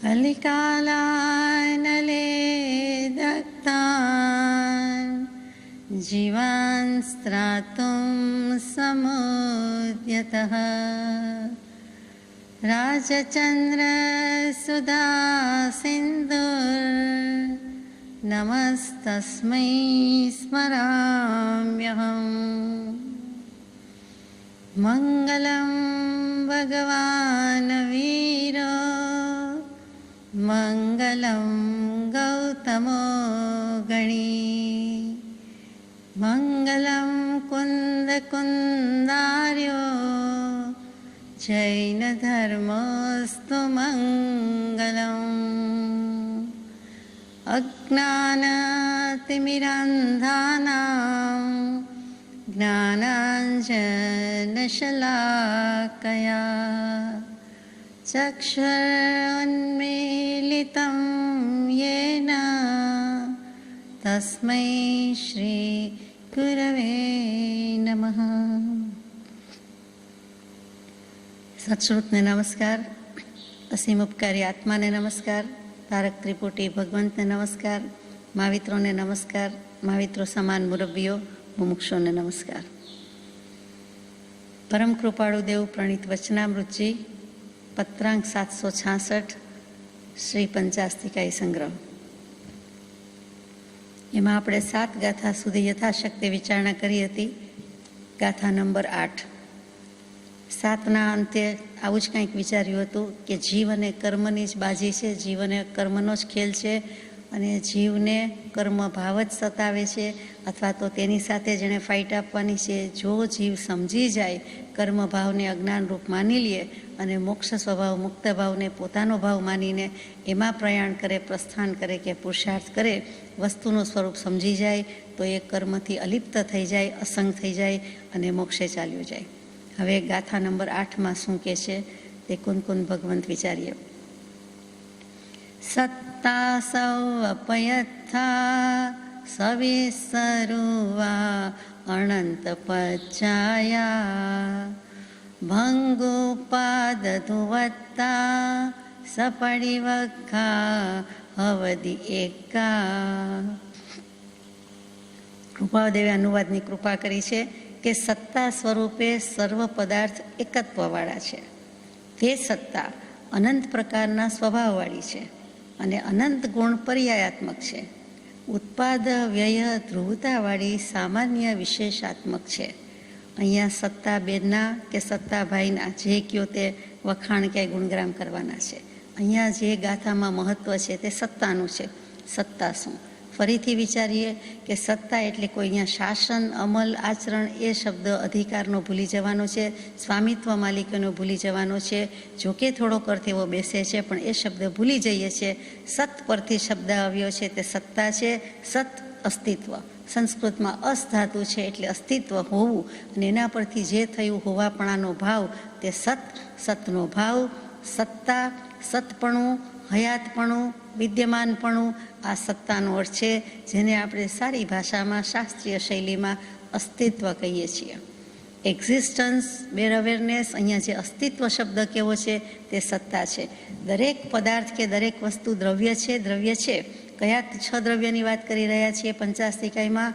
कलिकालानले दत्तान् जीवान् स्त्रातुं समुद्यतः राजचन्द्रसुधा सिन्धुर्नमस्तस्मै स्मराम्यहम्। मङ्गलं भगवान् वीरो मङ्गलं गौतमो गणी मङ्गलं कुन्दकुन्दार्यो जैनधर्मोऽस्तु मङ्गलम्। अज्ञानतिमिरान्धानां ज्ञानाञ्जनशलाकया चक्षुरुन्मीलितं येन तस्मै श्रीगुरवे नमः। सत्श्रुतने नमस्कार, असीम उपकारी आत्माने नमस्कार, तारक त्रिपुटी भगवंतने नमस्कार, महावित्रोने नमस्कार, महावित्रो समान मुरब्बीओ मुमुक्षोने नमस्कार। परम कृपाळु देव प्रणीत वचनामृत जी पत्रांक 766 श्री पंचास्तिकाई संग्रह। एमां आपणे 7 गाथा सुधी यथाशक्ति विचारणा करी हती। गाथा नंबर 8। 7ના અંતે આવું જ કંઈક વિચાર્યું હતું કે જીવ અને કર્મની જ બાજી છે, જીવ અને કર્મનો જ ખેલ છે અને જીવને કર્મ ભાવ જ સતાવે છે અથવા તો તેની સાથે જેણે ફાઇટ આપવાની છે. જો જીવ સમજી જાય, કર્મ ભાવને અજ્ઞાન રૂપ માની લે અને મોક્ષ સ્વભાવ મુક્ત ભાવને પોતાનો ભાવ માનીને એમાં પ્રયાણ કરે, પ્રસ્થાન કરે કે પુરુષાર્થ કરે, વસ્તુનું સ્વરૂપ સમજી જાય તો એ કર્મથી અલિપ્ત થઈ જાય, અસંગ થઈ જાય અને મોક્ષે ચાલ્યો જાય. હવે ગાથા નંબર 8માં શું કહે છે તે કુંદ ભગવંત વિચારીએ. સત્તા સૌ અપયથા સવિસરુવા અનંત પચ્ચાયા ભંગુપાદધુવત્તા સપડિવખા હવદિ એકા. કૃપાદેવે અનુવાદની કૃપા કરી છે કે સત્તા સ્વરૂપે સર્વ પદાર્થ એકત્વવાળા છે. તે સત્તા અનંત પ્રકારના સ્વભાવવાળી છે અને અનંત ગુણ પર્યાયાત્મક છે. ઉત્પાદ વ્યય ધ્રુવતાવાળી સામાન્ય વિશેષાત્મક છે. અહીંયા સત્તા બેનના કે સત્તાભાઈના જે કયો તે વખાણ કે ગુણગ્રામ કરવાના છે. અહીંયા જે ગાથામાં મહત્ત્વ છે તે સત્તાનું છે. સત્તા શું? ફરીથી વિચારીએ કે સત્તા એટલે કોઈ અહીંયા શાસન, અમલ, આચરણ એ શબ્દ અધિકારનો ભૂલી જવાનો છે, સ્વામિત્વ માલિકીનો ભૂલી જવાનો છે. જોકે થોડોક અર્થ એવો બેસે છે પણ એ શબ્દ ભૂલી જઈએ છીએ. સત પરથી શબ્દ આવ્યો છે તે સત્તા છે. સત અસ્તિત્વ, સંસ્કૃતમાં અસ ધાતુ છે એટલે અસ્તિત્વ, હોવું, અને એના પરથી જે થયું હોવાપણાનો ભાવ તે સત, સતનો ભાવ, સત્તા, સતપણું, હયાતપણું, વિદ્યમાનપણું, આ સત્તાનો અર્થ છે જેને આપણે સારી ભાષામાં, શાસ્ત્રીય શૈલીમાં અસ્તિત્વ કહીએ છીએ. એક્ઝિસ્ટન્સ, બેર અવેરનેસ. અહીંયા જે અસ્તિત્વ શબ્દ કેવો છે તે સત્તા છે. દરેક પદાર્થ કે દરેક વસ્તુ દ્રવ્ય છે. દ્રવ્ય છે કયા 6 દ્રવ્યની વાત કરી રહ્યા છીએ પંચાસ્તિકાયમાં?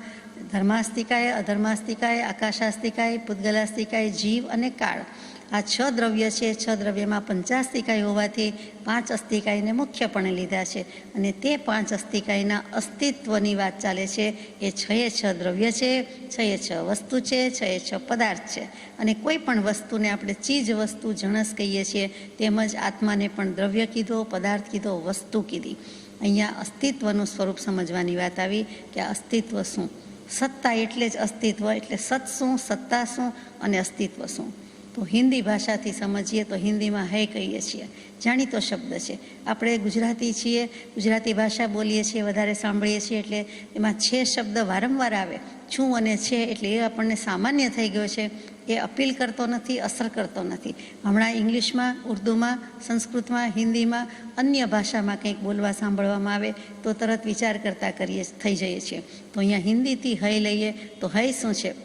ધર્માસ્તિકાય, અધર્માસ્તિકાય, આકાશાસ્તિકાય, પૂતગલાસ્તિકાય, જીવ અને કાળ. આ 6 દ્રવ્ય છે. 6 દ્રવ્યમાં પંચાસ્તિકાય હોવાથી 5 અસ્તિકાયને મુખ્યપણે લીધા છે અને તે 5 અસ્તિકાયના અસ્તિત્વની વાત ચાલે છે. એ 6 દ્રવ્ય છે, 6 વસ્તુ છે, 6 પદાર્થ છે. અને કોઈ પણ વસ્તુને આપણે ચીજ વસ્તુ, જણસ કહીએ છીએ, તેમજ આત્માને પણ દ્રવ્ય કીધો, પદાર્થ કીધો, વસ્તુ કીધી. અહીંયા અસ્તિત્વનું સ્વરૂપ સમજવાની વાત આવી કે અસ્તિત્વ શું? સત્તા એટલે જ અસ્તિત્વ. એટલે સત શું, સત્તા શું અને અસ્તિત્વ શું? તો હિન્દી ભાષાથી સમજીએ તો હિન્દીમાં હૈ કહીએ છીએ, જાણીતો શબ્દ છે. આપણે ગુજરાતી છીએ, ગુજરાતી ભાષા બોલીએ છીએ, વધારે સાંભળીએ છીએ એટલે એમાં છે શબ્દ વારંવાર આવે. છું અને છે એટલે એ આપણને સામાન્ય થઈ ગયો છે. એ અપીલ કરતો નથી, અસર કરતો નથી. હમણાં ઇંગ્લિશમાં, ઉર્દુમાં, સંસ્કૃતમાં, હિન્દીમાં, અન્ય ભાષામાં કંઈક બોલવા સાંભળવામાં આવે તો તરત વિચાર કરતા થઈ જઈએ છીએ. તો અહીંયા હિન્દીથી હૈ લઈએ તો હૈ શું છે?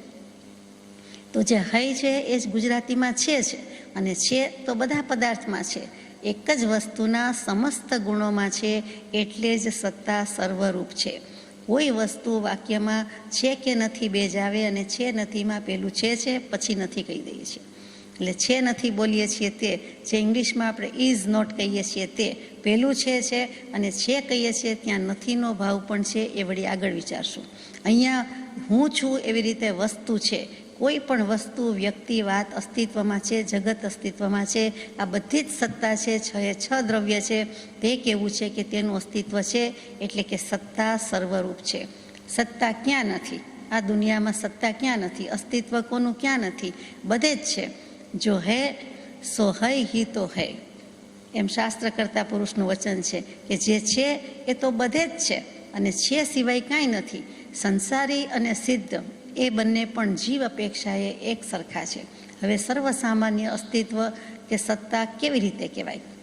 તો જે હૈ છે એ જ ગુજરાતીમાં છે. અને છે તો બધા પદાર્થમાં છે. એક જ વસ્તુના સમસ્ત ગુણોમાં છે, એટલે જ સત્તા સર્વરૂપ છે. કોઈ વસ્તુ વાક્યમાં છે કે નથી બે જ આવે, અને છે નથીમાં પેલું છે પછી નથી કહી દઈએ છીએ. એટલે છે નથી બોલીએ છીએ તે, જે ઇંગ્લિશમાં આપણે ઇઝ નોટ કહીએ છીએ તે પહેલું છે, અને છે કહીએ છીએ ત્યાં નથીનો ભાવ પણ છે. એ વળી આગળ વિચારશું. અહીંયા હું છું એવી રીતે વસ્તુ છે. કોઈ પણ વસ્તુ, વ્યક્તિ, વાત અસ્તિત્વમાં છે, જગત અસ્તિત્વમાં છે. આ બધી જ સત્તા છે, છ દ્રવ્ય છે. તે કેવું છે કે તેનું અસ્તિત્વ છે, એટલે કે સત્તા સર્વરૂપ છે. સત્તા ક્યાં નથી? આ દુનિયામાં સત્તા ક્યાં નથી? અસ્તિત્વ કોનું ક્યાં નથી? બધે જ છે. જો હૈ સો હૈ હી તો હૈ, એમ શાસ્ત્ર કરતા પુરુષનું વચન છે કે જે છે એ તો બધે જ છે, અને છે સિવાય કાંઈ નથી. સંસારી અને સિદ્ધ એ બંને પણ જીવ અપેક્ષાએ એક સરખા છે. હવે સર્વસામાન્ય અસ્તિત્વ કે સત્તા કેવી રીતે કહેવાય?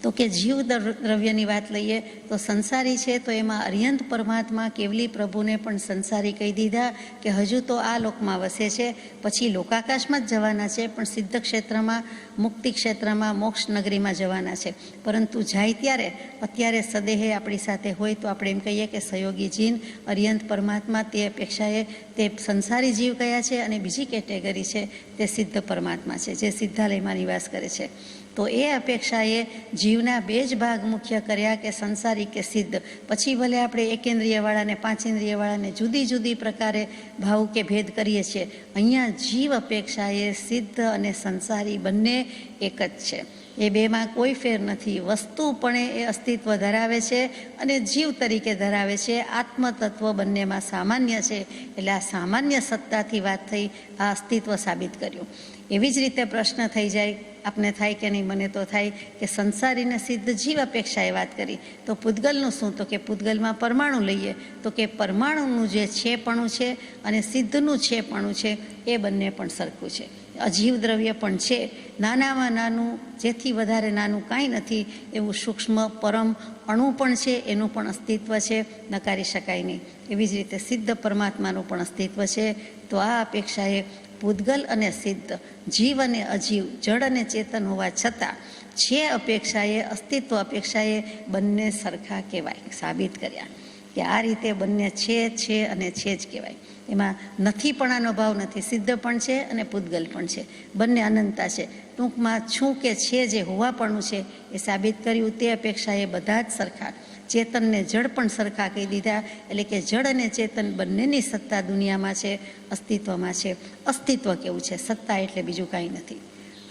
તો કે જીવ દ્રવ્યની વાત લઈએ તો સંસારી છે, તો એમાં અર્યંત પરમાત્મા કેવલી પ્રભુને પણ સંસારી કહી દીધા કે હજુ તો આ લોકમાં વસે છે, પછી લોકાકાશમાં જ જવાના છે, પણ સિદ્ધ ક્ષેત્રમાં, મુક્તિ ક્ષેત્રમાં, મોક્ષ નગરીમાં જવાના છે. પરંતુ જાય ત્યારે અત્યારે સદેહે આપણી સાથે હોય તો આપણે એમ કહીએ કે સહયોગી જીન અર્યંત પરમાત્મા તે અપેક્ષાએ તે સંસારી જીવ કયા છે, અને બીજી કેટેગરી છે તે સિદ્ધ પરમાત્મા છે, જે સિદ્ધાલયમાં નિવાસ કરે છે. તો એ અપેક્ષાએ જીવના બે જ ભાગ મુખ્ય કર્યા કે સંસારી કે સિદ્ધ. પછી ભલે આપણે એકેન્દ્રિયવાળાને પાંચેન્દ્રિયવાળાને જુદી જુદી પ્રકારે ભાવ કે ભેદ કરીએ છીએ, અહીંયા જીવ અપેક્ષાએ સિદ્ધ અને સંસારી બંને એક જ છે. એ બેમાં કોઈ ફેર નથી. વસ્તુ પણ એ અસ્તિત્વ ધરાવે છે અને જીવ તરીકે ધરાવે છે. આત્મતત્વ બંનેમાં સામાન્ય છે. એટલે આ સામાન્ય સત્તાથી વાત થઈ, આ અસ્તિત્વ સાબિત કર્યું. એવી જ રીતે પ્રશ્ન થઈ જાય, આપને થાય કે નહીં, મને તો થાય કે સંસારીને સિદ્ધ જીવ અપેક્ષાએ વાત કરી, તો પૂતગલનું શું? તો કે પૂતગલમાં પરમાણુ લઈએ તો કે પરમાણુનું જે છેપણું છે અને સિદ્ધનું છેપણું છે એ બંને પણ સરખું છે. અજીવ દ્રવ્ય પણ છે, નાનામાં નાનું, જેથી વધારે નાનું કાંઈ નથી એવું સૂક્ષ્મ પરમ અણુ પણ છે, એનું પણ અસ્તિત્વ છે, નકારી શકાય નહીં. એવી જ રીતે સિદ્ધ પરમાત્માનું પણ અસ્તિત્વ છે. તો આ અપેક્ષાએ પૂતગલ અને સિદ્ધ, જીવ અને અજીવ, જડ અને ચેતન હોવા છતાં છે અપેક્ષાએ, અસ્તિત્વ અપેક્ષાએ બંને સરખા કહેવાય, સાબિત કર્યા કે આ રીતે બંને છે અને છે જ કહેવાય. એમાં નથીપણાનો ભાવ નથી. સિદ્ધ પણ છે અને પૂતગલ પણ છે, બંને અનંતતા છે. ટૂંકમાં છું કે છે જે હોવાપણું છે એ સાબિત કર્યું. તે અપેક્ષાએ બધા જ સરખા. ચેતનને જડ પણ સરખા કહી દીધા, એટલે કે જડ અને ચેતન બંનેની સત્તા દુનિયામાં છે, અસ્તિત્વમાં છે. અસ્તિત્વ કેવું છે? સત્તા એટલે બીજું કાંઈ નથી.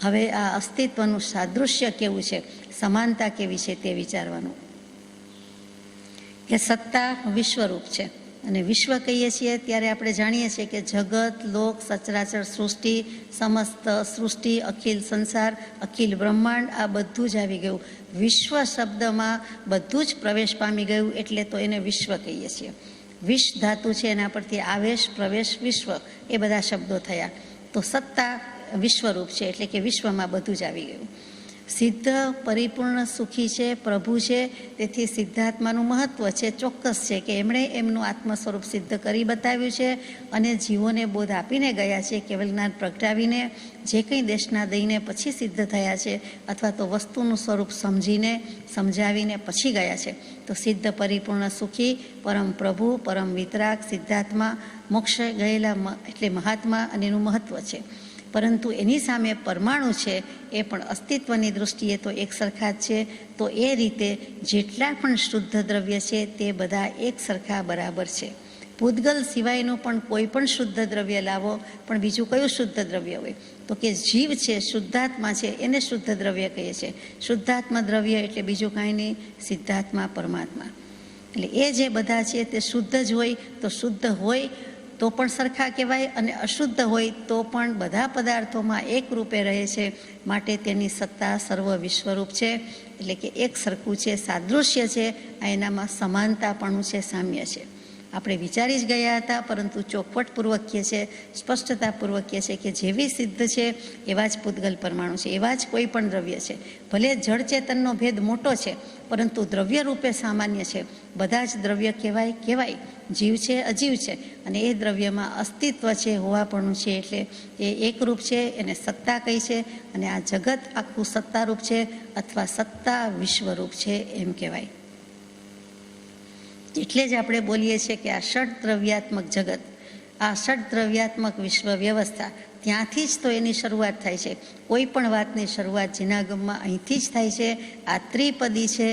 હવે આ અસ્તિત્વનું સાદૃશ્ય કેવું છે, સમાનતા કેવી છે તે વિચારવાનું. કે સત્તા વિશ્વરૂપ છે, અને વિશ્વ કહીએ છીએ ત્યારે આપણે જાણીએ છીએ કે જગત, લોક, સચરાચર સૃષ્ટિ, સમસ્ત સૃષ્ટિ, અખિલ સંસાર, અખિલ બ્રહ્માંડ, આ બધું જ આવી ગયું. વિશ્વ શબ્દમાં બધું જ પ્રવેશ પામી ગયું, એટલે તો એને વિશ્વ કહીએ છીએ. વિશ ધાતુ છે, એના પરથી આવેશ, પ્રવેશ, વિશ્વ, એ બધા શબ્દો થયા. તો સત્તા વિશ્વરૂપ છે, એટલે કે વિશ્વમાં બધું જ આવી ગયું. સિદ્ધ પરિપૂર્ણ સુખી છે, પ્રભુ છે. તેથી સિદ્ધાત્માનું મહત્વ છે, ચોક્કસ છે કે એમણે એમનું આત્મ સ્વરૂપ સિદ્ધ કરી બતાવ્યું છે, અને જીવોને બોધ આપીને ગયા છે. કેવલ જ્ઞાન પ્રગટાવીને, જે કંઈ દેશના દઈને પછી સિદ્ધ થયા છે, અથવા તો વસ્તુનું સ્વરૂપ સમજીને, સમજાવીને પછી ગયા છે. તો સિદ્ધ પરિપૂર્ણ સુખી, પરમ પ્રભુ, પરમ વિતરાગ, સિદ્ધાત્મા, મોક્ષ ગયેલા એટલે મહાત્મા, અને એનું મહત્વ છે. પરંતુ એની સામે પરમાણુ છે, એ પણ અસ્તિત્વની દૃષ્ટિએ તો એક સરખા જ છે. તો એ રીતે જેટલા પણ શુદ્ધ દ્રવ્ય છે તે બધા એક સરખા બરાબર છે. પૂતગલ સિવાયનું પણ કોઈ પણ શુદ્ધ દ્રવ્ય લાવો, પણ બીજું કયું શુદ્ધ દ્રવ્ય હોય? તો કે જીવ છે, શુદ્ધાત્મા છે, એને શુદ્ધ દ્રવ્ય કહીએ છીએ. શુદ્ધાત્મા દ્રવ્ય એટલે બીજું કાંઈ નહીં, સિદ્ધાત્મા પરમાત્મા. એટલે એ જે બધા છે તે શુદ્ધ જ હોય, તો શુદ્ધ હોય તો પણ સરખા કહેવાય, અને અશુદ્ધ હોય તો પણ બધા પદાર્થોમાં એક રૂપે રહે છે. માટે તેની સત્તા સર્વ વિશ્વરૂપ છે, એટલે કે એક સરખું છે, સાદૃશ્ય છે. એનામાં સમાનતાપણું છે, સામ્ય છે. આપણે વિચારી જ ગયા હતા, પરંતુ ચોખવટપૂર્વક કહે છે, સ્પષ્ટતાપૂર્વક કહે છે કે જેવી સિદ્ધ છે એવા જ પૂતગલ પરમાણુ છે, એવા જ કોઈ પણ દ્રવ્ય છે. ભલે જળ ચેતનનો ભેદ મોટો છે, પરંતુ દ્રવ્ય રૂપે સામાન્ય છે. બધા જ દ્રવ્ય કહેવાય જીવ છે, અજીવ છે, અને એ દ્રવ્યમાં અસ્તિત્વ છે, હોવાપણું છે, એટલે એ એકરૂપ છે. એને સત્તા કહી છે, અને આ જગત આખું સત્તારૂપ છે અથવા સત્તા વિશ્વરૂપ છે એમ કહેવાય. એટલે જ આપણે બોલીએ છીએ કે આ ષડ દ્રવ્યાત્મક જગત, આ ષડ દ્રવ્યાત્મક વિશ્વ વ્યવસ્થા, ત્યાંથી જ તો એની શરૂઆત થાય છે. કોઈ પણ વાતની શરૂઆત જીનાગમમાં અહીંથી જ થાય છે. આ ત્રિપદી છે.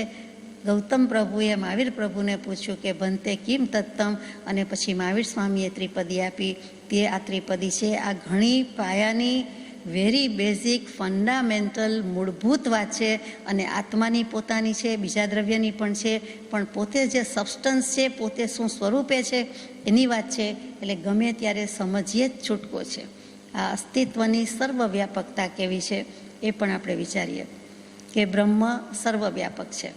ગૌતમ પ્રભુએ મહાવીર પ્રભુને પૂછ્યું કે ભંતે કિમ તત્તમ, અને પછી મહાવીર સ્વામીએ ત્રિપદી આપી. તે આ ત્રિપદી છે. આ ઘણી પાયાની, વેરી બેઝિક, ફંડામેન્ટલ, મૂળભૂત વાત છે, અને આત્માની પોતાની છે, બીજા દ્રવ્યની પણ છે, પણ પોતે જે સબસ્ટન્સ છે, પોતે શું સ્વરૂપે છે એની વાત છે. એટલે ગમે ત્યારે સમજીએ જ છૂટકો છે. આ અસ્તિત્વની સર્વવ્યાપકતા કેવી છે એ પણ આપણે વિચારીએ કે બ્રહ્મ સર્વવ્યાપક છે.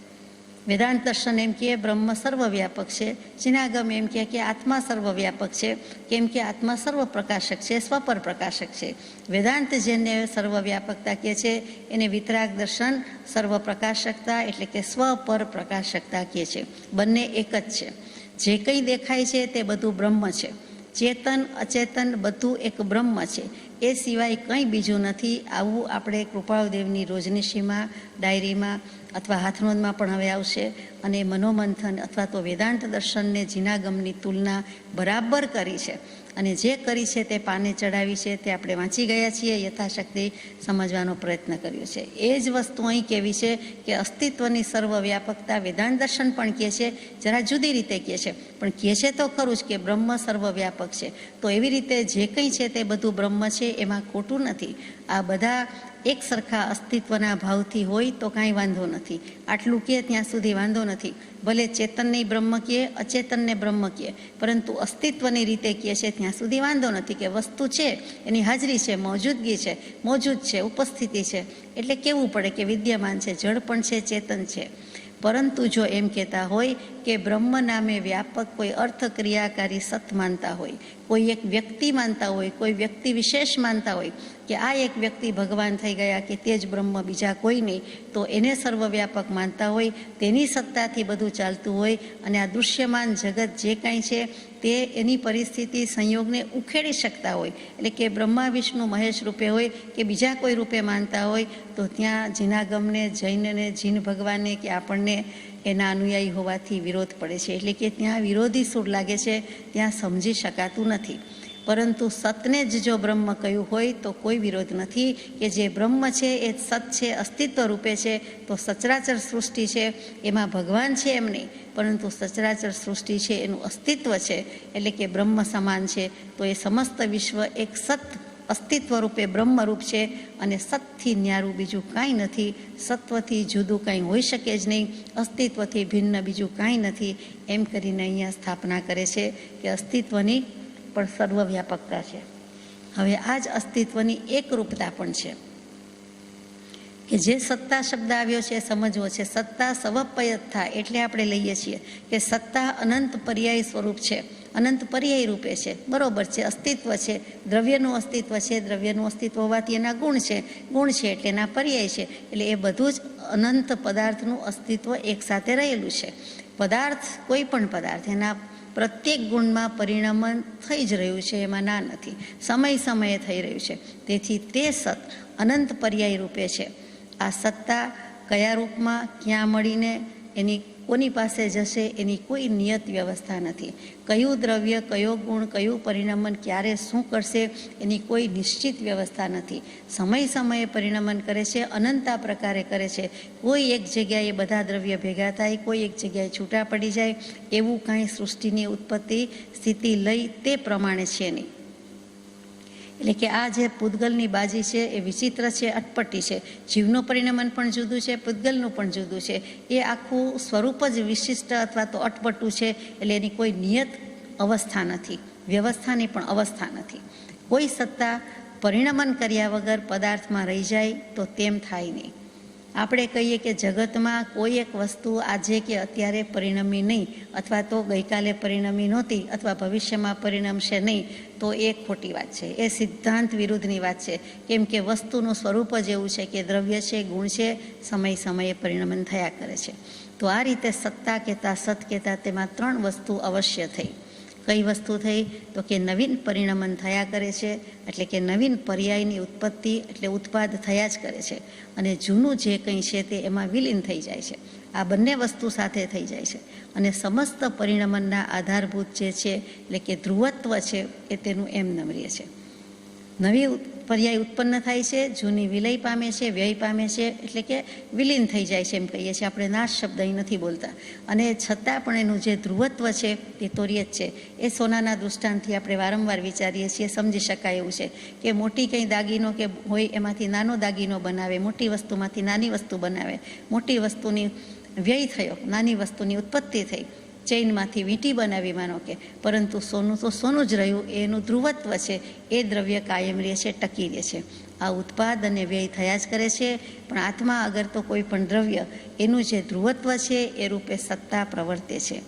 વેદાંત દર્શન એમ કહે બ્રહ્મ સર્વવ્યાપક છે. જીનાગમ એમ કહે કે આત્મા સર્વવ્યાપક છે, કેમ કે આત્મા સર્વ પ્રકાશક છે, સ્વપર પ્રકાશક છે. વેદાંત જેને સર્વવ્યાપકતા કહે છે એને વિતરાગ દર્શન સર્વ પ્રકાશકતા એટલે કે સ્વપર પ્રકાશકતા કહે છે. બંને એક જ છે. જે કંઈ દેખાય છે તે બધું બ્રહ્મ છે. ચેતન અચેતન બધું એક બ્રહ્મ છે. એ સિવાય કંઈ બીજું નથી. આવું આપણે કૃપાળુદેવની રોજનીશીમાં, ડાયરીમાં અથવા હાથનોંધમાં પણ હવે આવશે. અને મનોમંથન અથવા તો વેદાંત દર્શનને જીનાગમની તુલના બરાબર કરી છે, અને જે કરી છે તે પાને ચડાવી છે, તે આપણે વાંચી ગયા છીએ, યથાશક્તિ સમજવાનો પ્રયત્ન કર્યો છે. એ જ વસ્તુ અહીં કહેવી છે કે અસ્તિત્વની સર્વવ્યાપકતા વેદાંત દર્શન પણ કહે છે, જરા જુદી રીતે કહે છે, પણ કહે છે તો ખરું જ કે બ્રહ્મ સર્વવ્યાપક છે. તો એવી રીતે જે કંઈ છે તે બધું બ્રહ્મ છે, એમાં ખોટું નથી. આ બધા એક સરખા અસ્તિત્વના ભાવથી હોય તો કાંઈ વાંધો નથી. આટલું કહે ત્યાં સુધી વાંધો નથી. ભલે ચેતનને બ્રહ્મ કહે, અચેતનને બ્રહ્મ કહે, પરંતુ અસ્તિત્વની રીતે કહે છે ત્યાં સુધી વાંધો નથી કે વસ્તુ છે, એની હાજરી છે, મોજૂદગી છે, મોજૂદ છે, ઉપસ્થિતિ છે, એટલે કહેવું પડે કે વિદ્યમાન છે, જળ પણ છે, ચેતન છે. પરંતુ જો એમ કહેતા હોય કે બ્રહ્મ નામે વ્યાપક કોઈ અર્થ ક્રિયાકારી સત માનતા હોય, કોઈ એક વ્યક્તિ માનતા હોય, કોઈ વ્યક્તિ વિશેષ માનતા હોય કે આ એક વ્યક્તિ ભગવાન થઈ ગયા કે તે જ બ્રહ્મ, બીજા કોઈ નહીં, તો એને સર્વવ્યાપક માનતા હોય, તેની સત્તાથી બધું ચાલતું હોય, અને આ દૃશ્યમાન જગત જે કાંઈ છે તે એની પરિસ્થિતિ સંયોગને ઉખેડી શકતા હોય, એટલે કે બ્રહ્મા વિષ્ણુ મહેશ રૂપે હોય કે બીજા કોઈ રૂપે માનતા હોય, તો ત્યાં જીનાગમને, જૈનને, જીન ભગવાનને કે આપણને એના અનુયાયી હોવાથી વિરોધ પડે છે. એટલે કે ત્યાં વિરોધી સુર લાગે છે, ત્યાં સમજી શકાતું નથી. પરંતુ સતને જ જો બ્રહ્મ કહ્યું હોય તો કોઈ વિરોધ નથી કે જે બ્રહ્મ છે એ સત છે, અસ્તિત્વ રૂપે છે. તો સચરાચર સૃષ્ટિ છે એમાં ભગવાન છે એમ નહીં, પરંતુ સચરાચર સૃષ્ટિ છે એનું અસ્તિત્વ છે, એટલે કે બ્રહ્મ સમાન છે. તો એ સમસ્ત વિશ્વ એક સત અસ્તિત્વ રૂપે બ્રહ્મરૂપ છે, અને સતથી ન્યારું બીજું કાંઈ નથી. સત્વથી જુદું કાંઈ હોઈ શકે જ નહીં, અસ્તિત્વથી ભિન્ન બીજું કાંઈ નથી. એમ કરીને અહીંયા સ્થાપના કરે છે કે અસ્તિત્વની પણ સર્વવ્યાપકતા છે. હવે આ જ અસ્તિત્વની એકરૂપતા પણ છે કે જે સત્તા શબ્દ આવ્યો છે સમજવો છે. સત્તા સવપયથા એટલે આપણે લઈએ છીએ કે સત્તા અનંત પર્યાય સ્વરૂપ છે, અનંત પર્યાય રૂપે છે. બરોબર છે, અસ્તિત્વ છે, દ્રવ્યનું અસ્તિત્વ છે, દ્રવ્યનું અસ્તિત્વ હોવાથી એના ગુણ છે, ગુણ છે એટલે એના પર્યાય છે. એટલે એ બધું જ અનંત પદાર્થનું અસ્તિત્વ એકસાથે રહેલું છે. પદાર્થ, કોઈ પણ પદાર્થ, એના પ્રત્યેક ગુણમાં પરિણમન થઈ જ રહ્યું છે, એમાં ના નથી, સમય સમયે થઈ રહ્યું છે. તેથી તે સત અનંત પર્યાય રૂપે છે. આ સત્તા કયા રૂપમાં, ક્યાં મળીને, એની કોની પાસે જશે, એની કોઈ નિયત વ્યવસ્થા નથી. કયું દ્રવ્ય, કયો ગુણ, કયું પરિણમન ક્યારે શું કરશે એની કોઈ નિશ્ચિત વ્યવસ્થા નથી. સમય સમયે પરિણમન કરે છે, અનંતા પ્રકારે કરે છે. કોઈ એક જગ્યાએ બધા દ્રવ્ય ભેગા થાય, કોઈ એક જગ્યાએ છૂટા પડી જાય, એવું કાંઈ સૃષ્ટિની ઉત્પત્તિ, સ્થિતિ, લય તે પ્રમાણે છે નહીં. એટલે કે આ જે પૂતગલની બાજી છે એ વિચિત્ર છે, અટપટી છે. જીવનું પરિણમન પણ જુદું છે, પૂતગલનું પણ જુદું છે. એ આખું સ્વરૂપ જ વિશિષ્ટ અથવા તો અટપટું છે. એટલે એની કોઈ નિયત અવસ્થા નથી, વ્યવસ્થાની પણ અવસ્થા નથી. કોઈ સત્તા પરિણમન કર્યા વગર પદાર્થમાં રહી જાય તો તેમ થાય નહીં. આપણે કહીએ કે જગતમાં કોઈ એક વસ્તુ આજે કે અત્યારે પરિણમી નહીં, અથવા તો ગઈકાલે પરિણમી નહોતી અથવા ભવિષ્યમાં પરિણમશે નહીં, તો એ ખોટી વાત છે. એ સિદ્ધાંત વિરુદ્ધની વાત છે. કેમ કે વસ્તુનું સ્વરૂપ જ એવું છે કે દ્રવ્ય છે, ગુણ છે, સમય સમયે પરિણમન થયા કરે છે. તો આ રીતે સત્તા કહેતા, સત કહેતા, તેમાં 3 વસ્તુ અવશ્ય થઈ. કઈ વસ્તુ થઈ? તો કે નવીન પરિણમન થયા કરે છે, એટલે કે નવીન પર્યાયની ઉત્પત્તિ એટલે ઉત્પાદ થયા જ કરે છે, અને જૂનું જે કંઈ છે તે એમાં વિલીન થઈ જાય છે. આ બંને વસ્તુ સાથે થઈ જાય છે, અને સમસ્ત પરિણમનના આધારભૂત જે છે એટલે કે ધ્રુવત્વ છે એ તેનું એમ નમ્રિય છે. નવી પર્યાય ઉત્પન્ન થાય છે, જૂની વિલય પામે છે, વ્યય પામે છે, એટલે કે વિલીન થઈ જાય છે એમ કહીએ છીએ આપણે. નાશ શબ્દ અહીં નથી બોલતા. અને છતાં પણ એનું જે ધ્રુવત્વ છે તે તોર્ય જ છે. એ સોનાના દૃષ્ટાંતથી આપણે વારંવાર વિચારીએ છીએ, સમજી શકાય એવું છે કે મોટી કંઈ દાગીનો કે હોય એમાંથી નાનો દાગીનો બનાવે, મોટી વસ્તુમાંથી નાની વસ્તુ બનાવે, મોટી વસ્તુની વ્યય થયો, નાની વસ્તુની ઉત્પત્તિ થઈ, ચૈનમાંથી વીંટી બનાવી માનો કે, પરંતુ સોનું તો સોનું જ રહ્યું. એનું ધ્રુવત્વ છે, એ દ્રવ્ય કાયમ રહે છે, ટકી રહે છે. આ ઉત્પાદ અને વ્યય થયા જ કરે છે. પણ આત્મા અગર તો કોઈ પણ દ્રવ્ય એનું જે ધ્રુવત્વ છે એ રૂપે સત્તા પ્રવર્તે છે.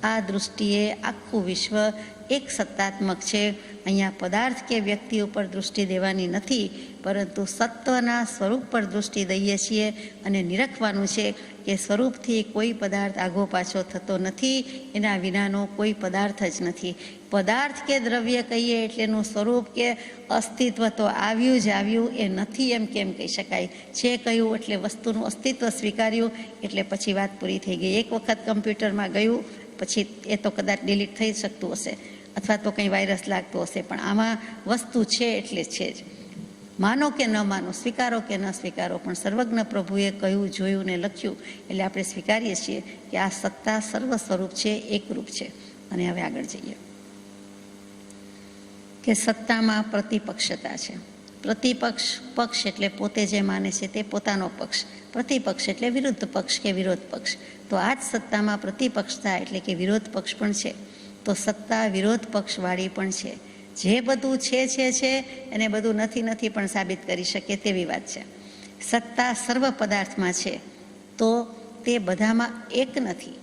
આ દૃષ્ટિએ આખું વિશ્વ એક સત્તાત્મક છે. અહીંયા પદાર્થ કે વ્યક્તિ ઉપર દૃષ્ટિ દેવાની નથી, પરંતુ સત્વના સ્વરૂપ પર દૃષ્ટિ દઈએ છીએ અને નિરખવાનું છે કે સ્વરૂપથી કોઈ પદાર્થ આગો પાછો થતો નથી, એના વિનાનો કોઈ પદાર્થ જ નથી. પદાર્થ કે દ્રવ્ય કહીએ એટલે એનું સ્વરૂપ કે અસ્તિત્વ તો આવ્યું જ આવ્યું, એ નથી એમ કેમ કહી શકાય. છે કહ્યું એટલે વસ્તુનું અસ્તિત્વ સ્વીકાર્યું, એટલે પછી વાત પૂરી થઈ ગઈ. એક વખત કમ્પ્યુટરમાં ગયું પછી એ તો કદાચ ડિલીટ થઈ શકતું હશે, અથવા તો કંઈ વાયરસ લાગતો હશે, પણ આમાં વસ્તુ છે એટલે છે જ. માનો કે ન માનો, સ્વીકારો કે ન સ્વીકારો, પણ સર્વજ્ઞ પ્રભુએ કહ્યું, જોયું ને લખ્યું એટલે આપણે સ્વીકારીએ છીએ કે આ સત્તા સર્વ સ્વરૂપ છે, એકરૂપ છે. અને હવે આગળ જઈએ કે સત્તામાં પ્રતિપક્ષતા છે. પક્ષ એટલે પોતે જે માને છે તે પોતાનો પક્ષ, પ્રતિપક્ષ એટલે વિરુદ્ધ પક્ષ કે વિરોધ પક્ષ. તો આ જ સત્તામાં પ્રતિપક્ષતા એટલે કે વિરોધ પક્ષ પણ છે. તો સત્તા વિરોધ પક્ષવાળી પણ છે. જે બધું છે એને બધું નથી પણ સાબિત કરી શકે તેવી વાત છે. સત્તા સર્વ પદાર્થમાં છે, તો તે બધામાં એક નથી.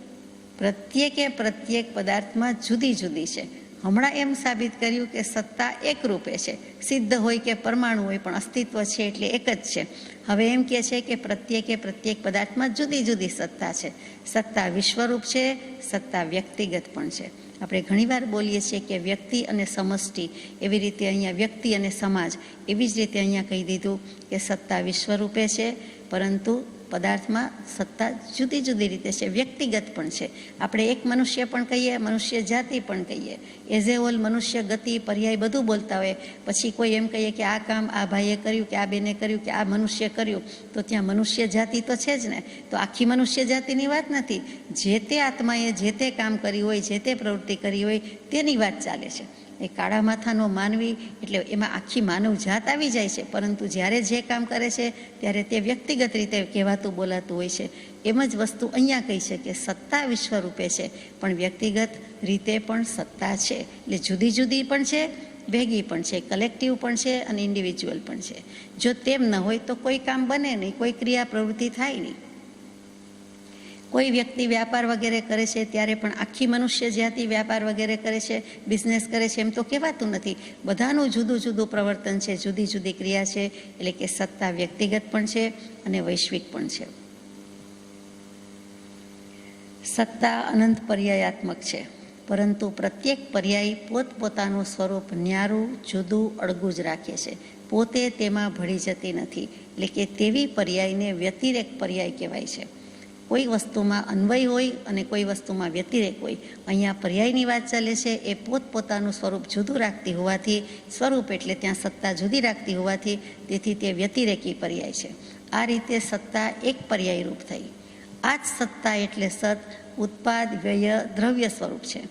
પ્રત્યેક પદાર્થમાં જુદી જુદી છે. હમણાં એમ સાબિત કર્યું કે સત્તા એક રૂપે છે, સિદ્ધ હોય કે પરમાણુ હોય, પણ અસ્તિત્વ છે એટલે એક જ છે. હવે એમ કહે છે કે પ્રત્યેક પદાર્થમાં જુદી જુદી સત્તા છે. સત્તા વિશ્વરૂપ છે, સત્તા વ્યક્તિગત પણ છે. આપણે ઘણીવાર બોલીએ છીએ કે વ્યક્તિ અને સમષ્ટિ, એવી રીતે અહીંયા વ્યક્તિ અને સમાજ, એવી જ રીતે અહીંયા કહી દીધું કે સત્તા વિશ્વરૂપે છે, પરંતુ પદાર્થમાં સત્તા જુદી જુદી રીતે છે, વ્યક્તિગત પણ છે. આપણે એક મનુષ્ય પણ કહીએ, મનુષ્ય જાતિ પણ કહીએ, એઝ એ ઓલ મનુષ્ય ગતિ પર્યાય બધું બોલતા હોય. પછી કોઈ એમ કહીએ કે આ કામ આ ભાઈએ કર્યું, કે આ બેને કર્યું, કે આ મનુષ્ય કર્યું, તો ત્યાં મનુષ્ય જાતિ તો છે જ ને. તો આખી મનુષ્ય જાતિની વાત નથી. જે તે આત્માએ જે તે કામ કર્યું હોય, જે તે પ્રવૃત્તિ કરી હોય તેની વાત ચાલે છે. એ કાળા માથાનો માનવી એટલે એમાં આખી માનવ જાત આવી જાય છે, પરંતુ જ્યારે જે કામ કરે છે ત્યારે તે વ્યક્તિગત રીતે કહેવાતું બોલાતું હોય છે. એમ જ વસ્તુ અહીંયા કહી છે કે સત્તા વિશ્વરૂપે છે, પણ વ્યક્તિગત રીતે પણ સત્તા છે. એટલે જુદી જુદી પણ છે, ભેગી પણ છે, કલેક્ટિવ પણ છે અને ઇન્ડિવિજ્યુઅલ પણ છે. જો તેમ ન હોય તો કોઈ કામ બને નહીં, કોઈ ક્રિયા પ્રવૃત્તિ થાય નહીં. કોઈ વ્યક્તિ વ્યાપાર વગેરે કરે છે ત્યારે પણ આખી મનુષ્ય જાતિ વ્યાપાર વગેરે કરે છે, બિઝનેસ કરે છે, એમ તો કહેવાતું નથી. બધાનું જુદું જુદું પ્રવર્તન છે, જુદી જુદી ક્રિયા છે. એટલે કે સત્તા વ્યક્તિગત પણ છે અને વૈશ્વિક પણ છે. સત્તા અનંત પર્યાયાત્મક છે, પરંતુ પ્રત્યેક પર્યાય પોતપોતાનું સ્વરૂપ ન્યારું, જુદું, અળગું જ રાખે છે. પોતે તેમાં ભળી જતી નથી. એટલે કે તેવી પર્યાયને વ્યતિરેક પર્યાય કહેવાય છે. કોઈ વસ્તુમાં અન્વય હોય અને કોઈ વસ્તુમાં વ્યતિરેક હોય. અહીંયા પર્યાયની વાત ચાલે છે. એ પોતપોતાનું સ્વરૂપ જુદું રાખતી હોવાથી, સ્વરૂપ એટલે ત્યાં સત્તા જુદી રાખતી હોવાથી, તેથી તે વ્યતિરેકી પર્યાય છે. આ રીતે સત્તા એક પર્યાય રૂપ થઈ. આ જ સત્તા એટલે સત, ઉત્પાદ, વ્યય, દ્રવ્ય સ્વરૂપ છે.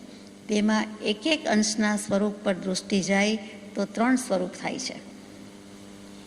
તેમાં એક અંશના સ્વરૂપ પર દૃષ્ટિ જાય તો 3 સ્વરૂપ થાય છે.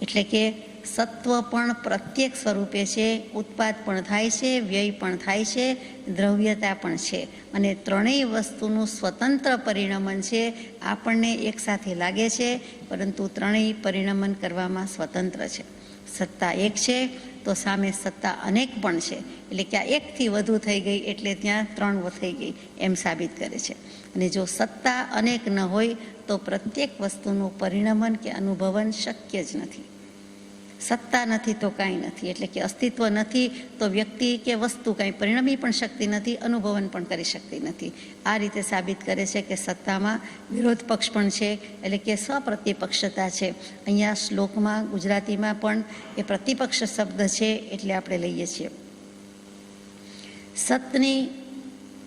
એટલે કે સત્વ પણ પ્રત્યેક સ્વરૂપે છે, ઉત્પાદ પણ થાય છે, વ્યય પણ થાય છે, દ્રવ્યતા પણ છે, અને ત્રણેય વસ્તુનું સ્વતંત્ર પરિણમન છે. આપણને એકસાથે લાગે છે, પરંતુ ત્રણેય પરિણમન કરવામાં સ્વતંત્ર છે. સત્તા એક છે તો સામે સત્તા અનેક પણ છે, એટલે કે આ એકથી વધુ થઈ ગઈ એટલે ત્યાં 3 થઈ ગઈ એમ સાબિત કરે છે. અને જો સત્તા અનેક ન હોય તો પ્રત્યેક વસ્તુનું પરિણમન કે અનુભવન શક્ય જ નથી. સત્તા નથી તો કાંઈ નથી, એટલે કે અસ્તિત્વ નથી તો વ્યક્તિ કે વસ્તુ કાંઈ પરિણમી પણ શકતી નથી, અનુભવન પણ કરી શકતી નથી. આ રીતે સાબિત કરે છે કે સત્તામાં વિરોધ પક્ષ પણ છે, એટલે કે સ્વપ્રતિપક્ષતા છે. અહીંયા શ્લોકમાં ગુજરાતીમાં પણ એ પ્રતિપક્ષ શબ્દ છે એટલે આપણે લઈએ છીએ. સતની